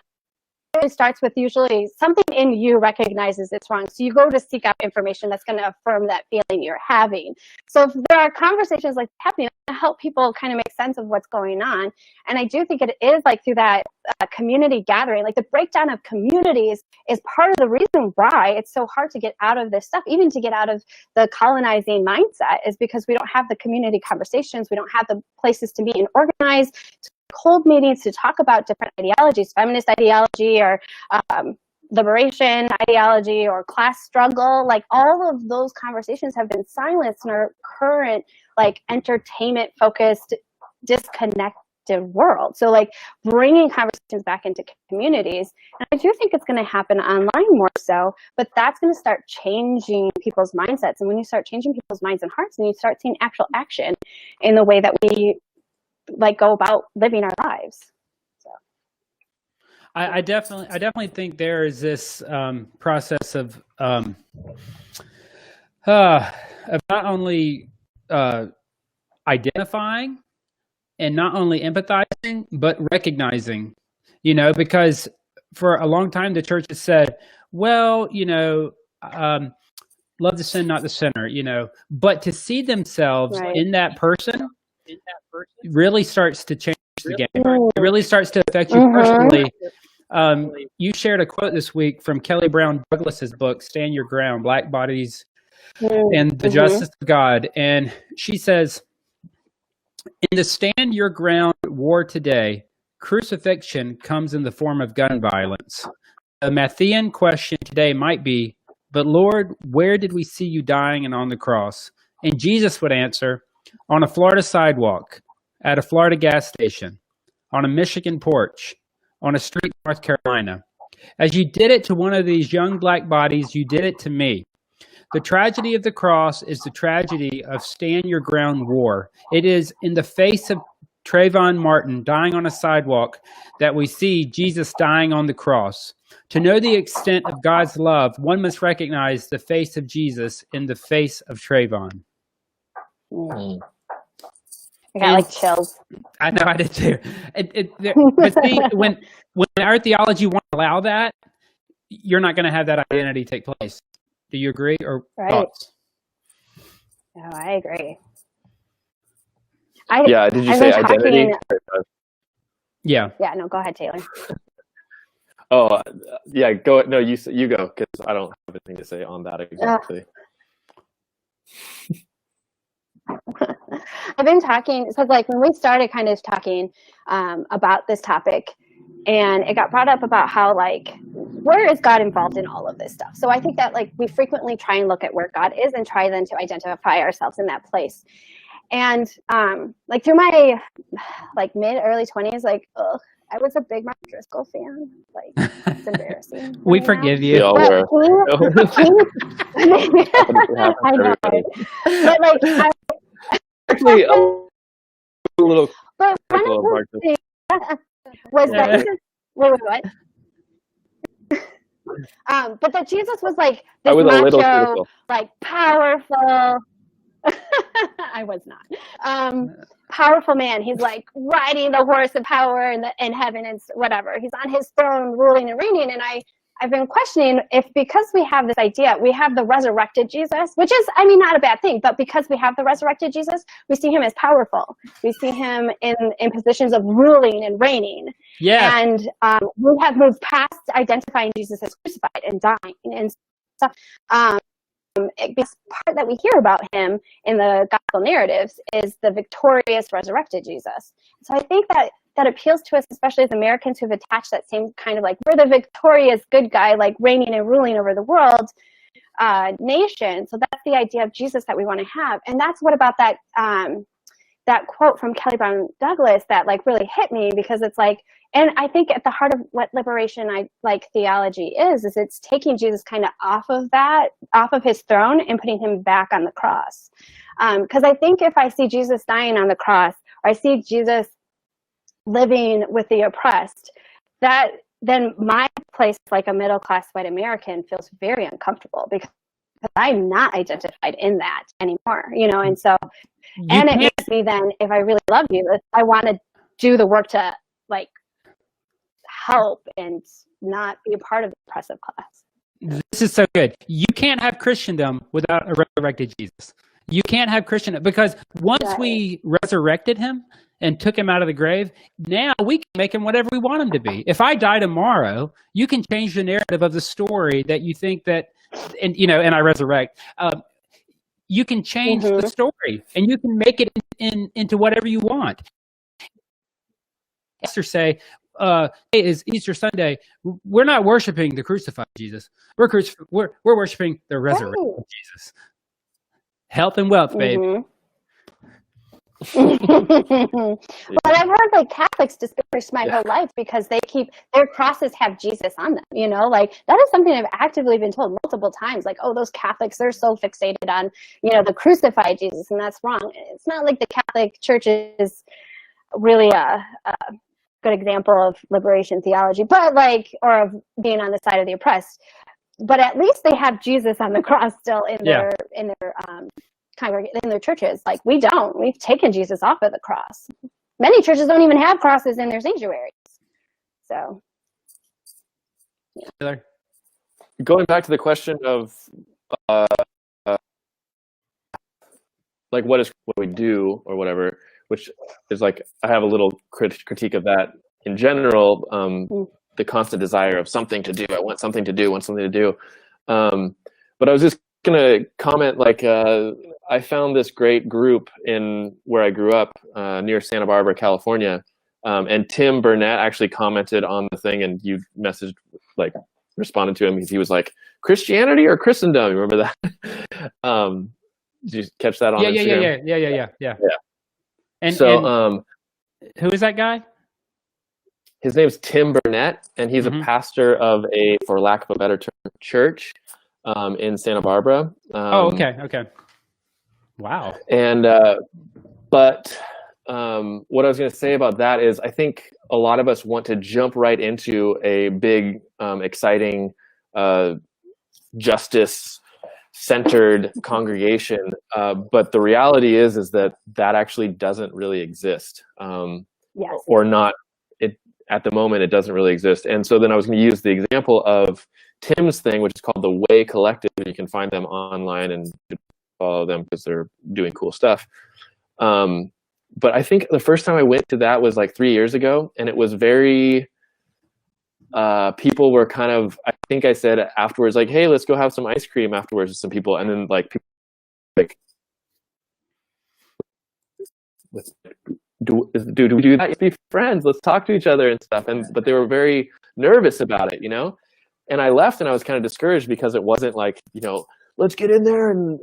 It starts with usually something in you recognizes it's wrong. So you go to seek out information that's going to affirm that feeling you're having. So if there are conversations like happening to help people kind of make sense of what's going on. And I do think it is like through that community gathering, like the breakdown of communities is part of the reason why it's so hard to get out of this stuff, even to get out of the colonizing mindset, is because we don't have the community conversations. We don't have the places to meet and organize, to hold meetings to talk about different ideologies, feminist ideology or liberation ideology or class struggle. Like all of those conversations have been silenced in our current like entertainment focused, disconnected world. So like bringing conversations back into communities, and I do think it's going to happen online more so, but that's going to start changing people's mindsets. And when you start changing people's minds and hearts, and you start seeing actual action in the way that we like go about living our lives. I definitely think there is this process of not only identifying and not only empathizing, but recognizing, because for a long time the church has said, well, love the sin, not the sinner, but to see themselves Right. in that person really starts to change the game. It really starts to affect you personally. You shared a quote this week from Kelly Brown Douglas's book, Stand Your Ground, Black Bodies and the Justice of God. And she says, in the Stand Your Ground war today, crucifixion comes in the form of gun violence. The Matthean question today might be, but Lord, where did we see you dying and on the cross? And Jesus would answer, on a Florida sidewalk, at a Florida gas station, on a Michigan porch, on a street in North Carolina. As you did it to one of these young black bodies, you did it to me. The tragedy of the cross is the tragedy of Stand Your Ground war. It is in the face of Trayvon Martin dying on a sidewalk that we see Jesus dying on the cross. To know the extent of God's love, one must recognize the face of Jesus in the face of Trayvon. I got like chills. I know, I did too. But see, when our theology won't allow that, you're not going to have that identity take place. Do you agree, or thoughts? No, I agree. Did you say identity? Yeah. Yeah, no, go ahead, Taylor. Oh, yeah, go. No, you go, because I don't have anything to say on that exactly. I've been talking, so like when we started kind of talking about this topic, and it got brought up about how like, where is God involved in all of this stuff? So I think that like we frequently try and look at where God is and try then to identify ourselves in that place. And like through my like early 20s, like I was a big Mark Driscoll fan. Like it's embarrassing. We forgive you. We all were. I know. But like Actually, a little. But one of the things was that Jesus, wait, what? But that Jesus was like this macho, like powerful. I was not. Powerful man. He's like riding the horse of power in heaven and whatever. He's on his throne, ruling and reigning. And I've been questioning if, because we have this idea, we have the resurrected Jesus, which is, I mean, not a bad thing, but because we have the resurrected Jesus, we see him as powerful. We see him in positions of ruling and reigning. Yeah. And we have moved past identifying Jesus as crucified and dying and stuff. This part that we hear about him in the gospel narratives is the victorious resurrected Jesus. So I think that appeals to us, especially as Americans who've attached that same kind of like, we're the victorious good guy, like reigning and ruling over the world nation. So that's the idea of Jesus that we want to have. And that's what about that that quote from Kelly Brown Douglas that like really hit me, because it's like, and I think at the heart of what liberation theology is it's taking Jesus kind of off of his throne and putting him back on the cross. Because I think if I see Jesus dying on the cross, or I see Jesus living with the oppressed, that then my place, like a middle-class white American, feels very uncomfortable because I'm not identified in that anymore, and so, and it makes me then, if I really love Jesus, I want to do the work to like help and not be a part of the oppressive class. This is so good. You can't have Christendom without a resurrected Jesus. You can't have Christendom, because once we resurrected him and took him out of the grave, now we can make him whatever we want him to be. If I die tomorrow, you can change the narrative of the story that you think that, and I resurrect. You can change the story, and you can make it into whatever you want. Say, hey, is Easter Sunday. We're not worshiping the crucified Jesus. We're worshiping the resurrected Right. Jesus. Health and wealth, babe. But I've heard like Catholics disparage my whole life because they keep their crosses have Jesus on them, you know, like that is something I've actively been told multiple times, like, oh, those Catholics, they're so fixated on, you know, the crucified Jesus, and that's wrong. It's not like the Catholic Church is really a good example of liberation theology, but like, or of being on the side of the oppressed, but at least they have Jesus on the cross still in their in their churches. Like we've taken Jesus off of the cross. Many churches don't even have crosses in their sanctuaries. So Yeah. Going back to the question of like what we do or whatever, which is like I have a little critique of that in general. The constant desire of something to do. I want something to do. But I was just gonna comment, like I found this great group in where I grew up near Santa Barbara, California, and Tim Burnett actually commented on the thing, and you messaged, like responded to him because he was like, Christianity or Christendom? You remember that? Did you catch that on Instagram? Yeah. And so who is that guy? His name's Tim Burnett, and he's a pastor of a, for lack of a better term, church in Santa Barbara. Okay. Wow. And but what I was going to say about that is I think a lot of us want to jump right into a big, exciting, justice-centered congregation, but the reality is that actually doesn't really exist, yes. or not. At the moment, it doesn't really exist. And so then I was going to use the example of Tim's thing, which is called the Way Collective. You can find them online and follow them because they're doing cool stuff. But I think the first time I went to that was like 3 years ago, and it was very, people were kind of, I think I said afterwards, like, hey, let's go have some ice cream afterwards with some people. And then like, people like, do we do that? Let's be friends. Let's talk to each other and stuff. But they were very nervous about it, you know? And I left and I was kind of discouraged because it wasn't like, you know, let's get in there and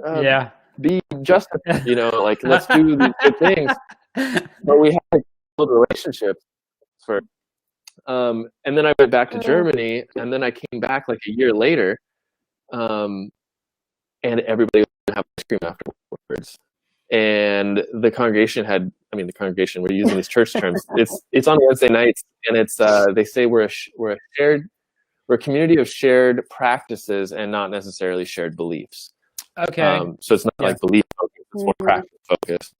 be just, you know, like let's do these good things. But we had to build relationships first. And then I went back to Germany, and then I came back like a year later, and everybody would have ice cream afterwards. And the congregation we're using these church terms. It's on Wednesday nights, and it's they say we're a community of shared practices and not necessarily shared beliefs. Okay. So it's not like belief focused, it's more practice focused.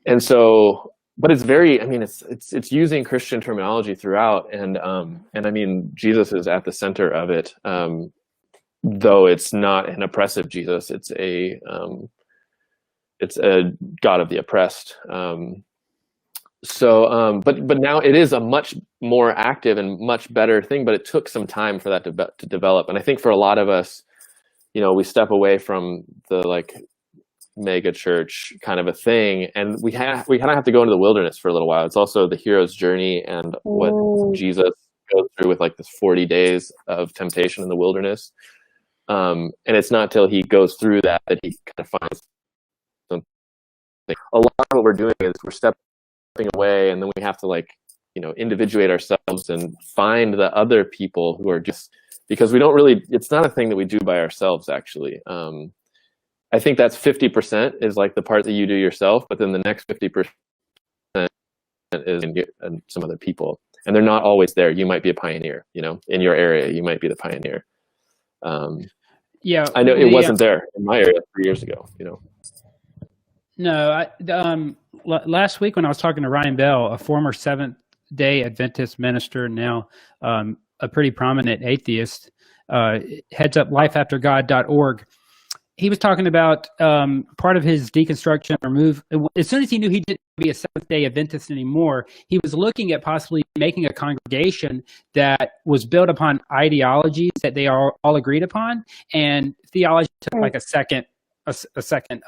And so, but it's very, I mean, it's using Christian terminology throughout, and I mean, Jesus is at the center of it, though it's not an oppressive Jesus. It's a God of the oppressed. But now it is a much more active and much better thing, but it took some time for that to develop. And I think for a lot of us, you know, we step away from the like mega church kind of a thing, and we kind of have to go into the wilderness for a little while. It's also the hero's journey and what Jesus goes through with like this 40 days of temptation in the wilderness. And it's not till he goes through that he kind of finds something. A lot of what we're doing is we're stepping away, and then we have to like, you know, individuate ourselves and find the other people who are just, because we don't really, it's not a thing that we do by ourselves actually. I think that's 50% is like the part that you do yourself, but then the next 50% is and some other people, and they're not always there. You might be a pioneer, you know, in your area, you might be the pioneer. I know it wasn't there in my area 3 years ago, you know. No, last week when I was talking to Ryan Bell, a former Seventh-day Adventist minister, now a pretty prominent atheist, heads up lifeaftergod.org. He was talking about part of his deconstruction or move. As soon as he knew he didn't be a Seventh-day Adventist anymore, he was looking at possibly making a congregation that was built upon ideologies that they all agreed upon, and theology took like a second a second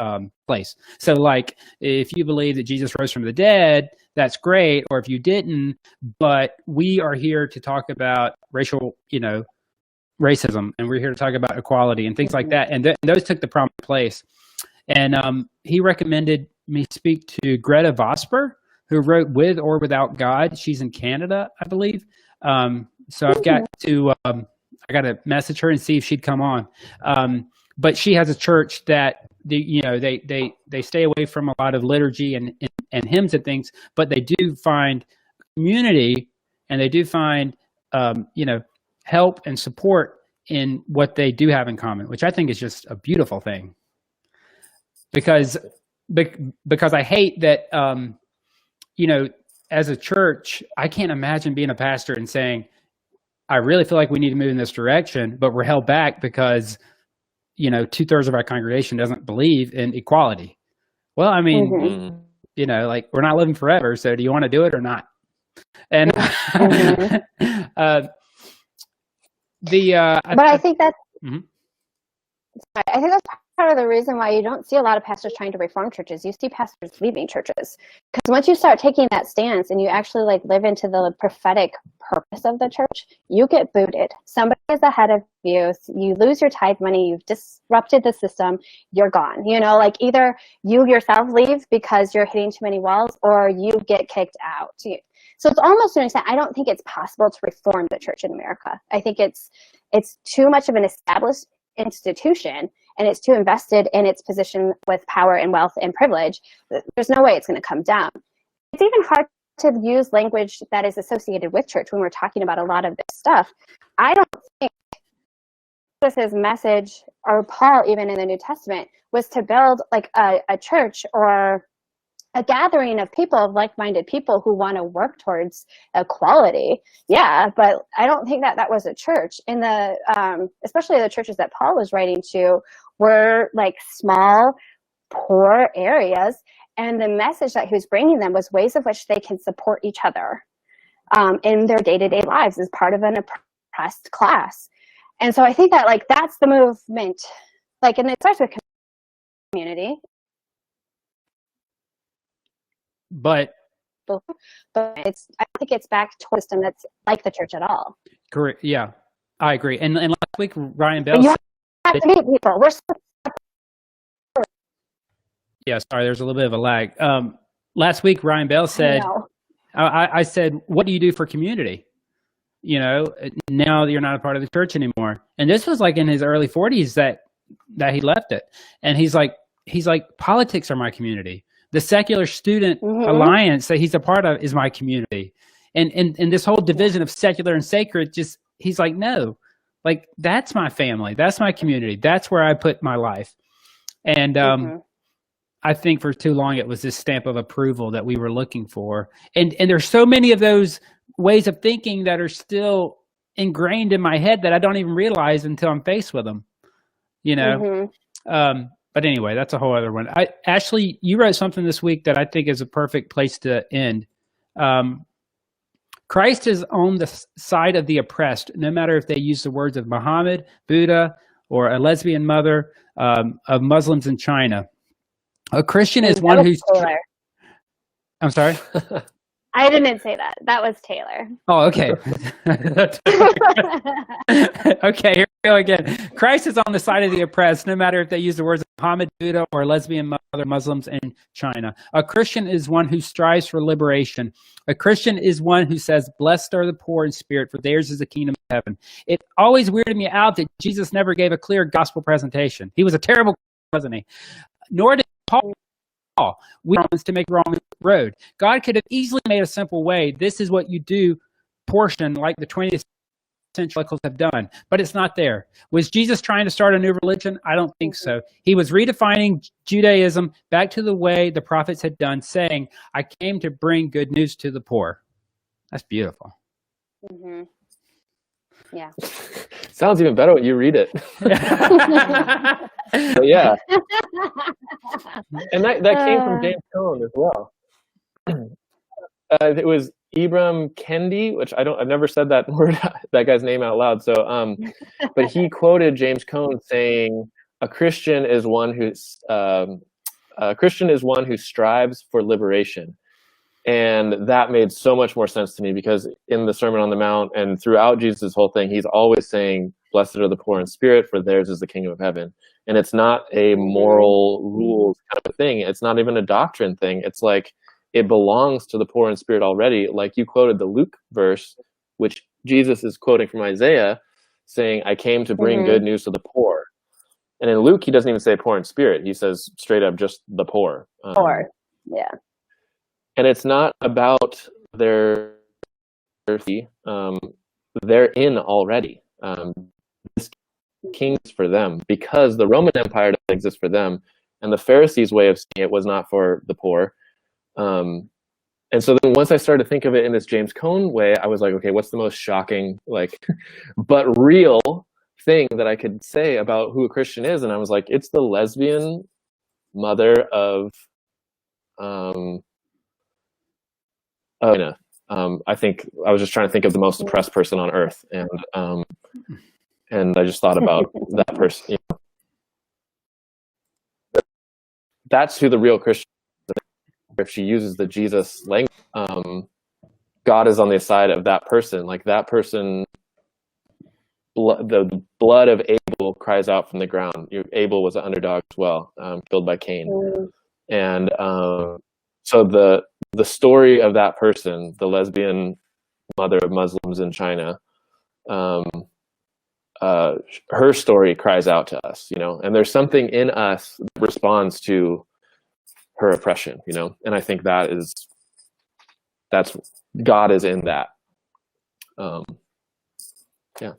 place. So like if you believe that Jesus rose from the dead, that's great. Or if you didn't, but we are here to talk about racial, racism, and we're here to talk about equality and things like that. And those took the prominent place. And he recommended me speak to Greta Vosper, who wrote With or Without God. She's in Canada, I believe. So I've got to I got to message her and see if she'd come on. But she has a church that they stay away from a lot of liturgy and hymns and things, but they do find community, and they do find help and support in what they do have in common, which I think is just a beautiful thing. Because I hate that as a church, I can't imagine being a pastor and saying, I really feel like we need to move in this direction, but we're held back because 2/3 of our congregation doesn't believe in equality. Well, I mean, like, we're not living forever, so do you want to do it or not? And I think that's I think that's part of the reason why you don't see a lot of pastors trying to reform churches. You see pastors leaving churches, because once you start taking that stance and you actually like live into the prophetic purpose of the church, you get booted. Somebody is ahead of you. You lose your tithe money. You've disrupted the system. You're gone. Like either you yourself leave because you're hitting too many walls, or you get kicked out. So it's almost to an extent, I don't think it's possible to reform the church in America. I think it's too much of an established institution, and it's too invested in its position with power and wealth and privilege. There's no way it's going to come down. It's even hard to use language that is associated with church when we're talking about a lot of this stuff. I don't think Jesus' message, or Paul even in the New Testament, was to build like a church or a gathering of people, of like-minded people who want to work towards equality. Yeah, but I don't think that was a church. In the especially the churches that Paul was writing to were like small, poor areas, and the message that he was bringing them was ways of which they can support each other in their day-to-day lives as part of an oppressed class. And so I think that like that's the movement, like, and it starts with community. But I think it's back to a system that's like the church at all. Correct. Yeah, I agree. And last week, Ryan Bell. You have to meet people. Yeah, sorry, there's a little bit of a lag. Last week, Ryan Bell said, I said, what do you do for community? Now you're not a part of the church anymore. And this was like in his early 40s that he left it. And he's like, politics are my community. The Secular Student Alliance that he's a part of is my community. And this whole division of secular and sacred, he's like, no, like that's my family. That's my community. That's where I put my life. And I think for too long, it was this stamp of approval that we were looking for. And there's so many of those ways of thinking that are still ingrained in my head that I don't even realize until I'm faced with them, But anyway, that's a whole other one. Ashley, you wrote something this week that I think is a perfect place to end. Christ is on the side of the oppressed, no matter if they use the words of Muhammad, Buddha, or a lesbian mother of Muslims in China. A Christian is one who's... I'm sorry? I didn't say that. That was Taylor. Oh, okay. Okay, here we go again. Christ is on the side of the oppressed, no matter if they use the words of Muhammad, Buddha, or lesbian mother Muslims in China. A Christian is one who strives for liberation. A Christian is one who says, blessed are the poor in spirit, for theirs is the kingdom of heaven. It always weirded me out that Jesus never gave a clear gospel presentation. He was a terrible, wasn't he? Nor did Paul. We want to make the wrong road. God could have easily made a simple way. This is what you do portion, like the 20th century have done, but it's not there. Was Jesus trying to start a new religion? I don't think so. He was redefining Judaism back to the way the prophets had done, saying, I came to bring good news to the poor. That's beautiful. Yeah. Sounds even better when you read it. So, yeah. And that came from James Cone as well. It was Ibram Kendi, which I've never said that word, that guy's name out loud. So, but he quoted James Cone saying, a Christian is one who strives for liberation. And that made so much more sense to me, because in the Sermon on the Mount and throughout Jesus' whole thing, he's always saying, blessed are the poor in spirit, for theirs is the kingdom of heaven. And it's not a moral rules kind of thing. It's not even a doctrine thing. It's like, it belongs to the poor in spirit already. Like you quoted the Luke verse, which Jesus is quoting from Isaiah, saying, I came to bring good news to the poor. And in Luke, he doesn't even say poor in spirit. He says straight up just the poor. Poor, yeah. And it's not about their they're in already. This king's for them, because the Roman Empire doesn't exist for them, and the Pharisees' way of seeing it was not for the poor. And so then once I started to think of it in this James Cone way, I was like, okay, what's the most shocking, like, but real thing that I could say about who a Christian is? And I was like, it's the lesbian mother of I think I was just trying to think of the most oppressed person on earth, and I just thought about that person. You know, that's who the real Christian is. If she uses the Jesus language, God is on the side of that person. Like that person, the blood of Abel cries out from the ground. Abel was an underdog as well, killed by Cain, and so the story of that person, the lesbian mother of Muslims in China, her story cries out to us, you know, and there's something in us that responds to her oppression, you know, and I think that's God is in that. Yeah.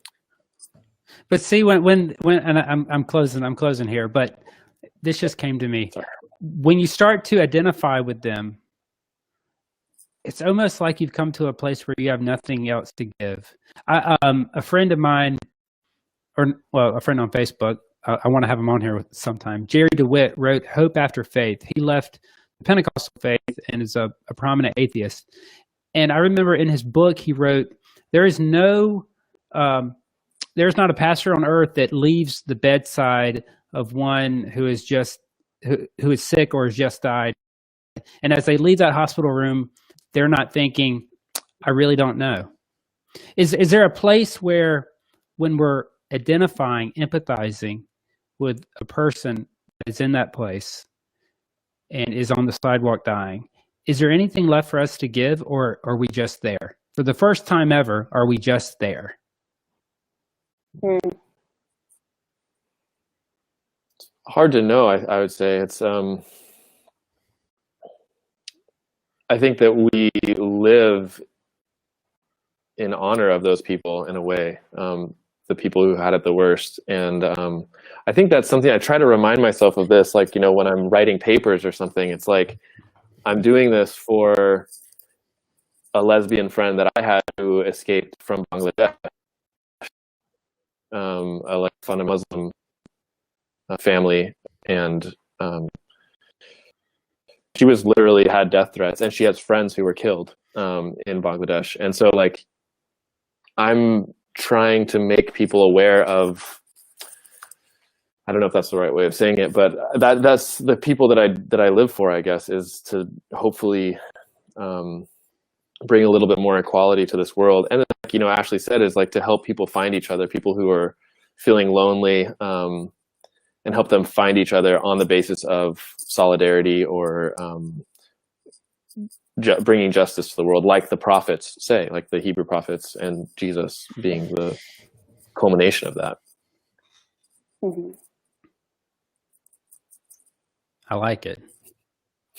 But see, when and I'm closing here, but this just came to me. Sorry. When you start to identify with them, it's almost like you've come to a place where you have nothing else to give. A friend of mine, a friend on Facebook, I want to have him on here sometime. Jerry DeWitt wrote Hope After Faith. He left the Pentecostal faith and is a prominent atheist. And I remember in his book, he wrote, there's not a pastor on earth that leaves the bedside of one who is sick or has just died. And as they leave that hospital room, they're not thinking, I really don't know. Is there a place where, when we're identifying, empathizing with a person that's in that place and is on the sidewalk dying, is there anything left for us to give, or are we just there? For the first time ever, are we just there? Hard to know. I would say it's I think that we live in honor of those people in a way, the people who had it the worst. And I think that's something I try to remind myself of this, like, you know, when I'm writing papers or something, it's like I'm doing this for a lesbian friend that I had who escaped from Bangladesh, a fundamental Muslim family, and she was literally had death threats, and she has friends who were killed in Bangladesh. And so, like, I'm trying to make people aware of, I don't know if that's the right way of saying it, but that's the people that I live for, I guess, is to hopefully bring a little bit more equality to this world. And then, like, you know, Ashley said, is like to help people find each other, people who are feeling lonely, and help them find each other on the basis of solidarity or bringing justice to the world, like the prophets say, like the Hebrew prophets, and Jesus being the culmination of that. I like it.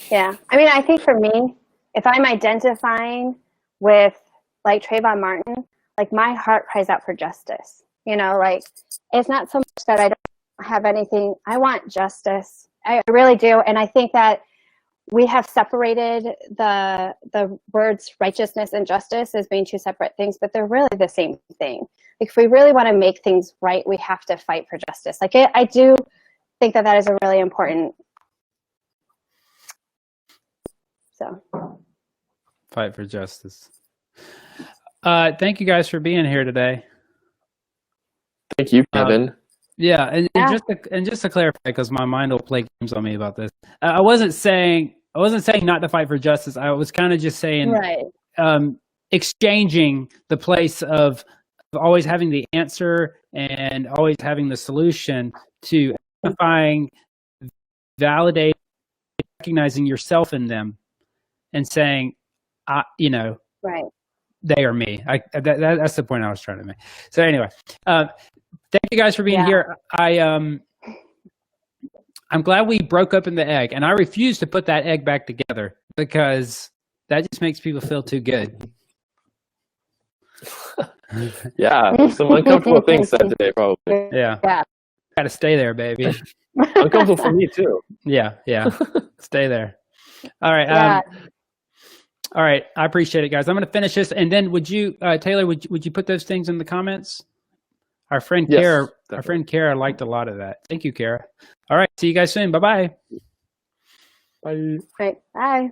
Yeah. I mean, I think for me, if I'm identifying with, like, Trayvon Martin, like, my heart cries out for justice. You know, like, it's not so much that I don't have anything. I want justice. I really do. And I think that we have separated the words righteousness and justice as being two separate things, but they're really the same thing. Like, if we really want to make things right, we have to fight for justice. Like, I do think that is a really important. So, fight for justice. Thank you guys for being here today. Thank you, Kevin. Yeah, Yeah. and just to clarify, because my mind will play games on me about this. I wasn't saying not to fight for justice. I was kind of just saying, Right. exchanging the place of always having the answer and always having the solution to identifying, validating, recognizing yourself in them, and saying, you know, Right. they are me. That's the point I was trying to make. So anyway, thank you guys for being here. I'm glad we broke open the egg, and I refuse to put that egg back together because that just makes people feel too good. Yeah, some uncomfortable things said today, probably. Yeah. Got to stay there, baby. Uncomfortable for me too. Yeah. Stay there. All right. All right. I appreciate it, guys. I'm going to finish this, and then would you, Taylor, would you put those things in the comments? Our friend Kara, liked a lot of that. Thank you, Kara. All right. See you guys soon. Bye-bye. Bye. Right. Bye.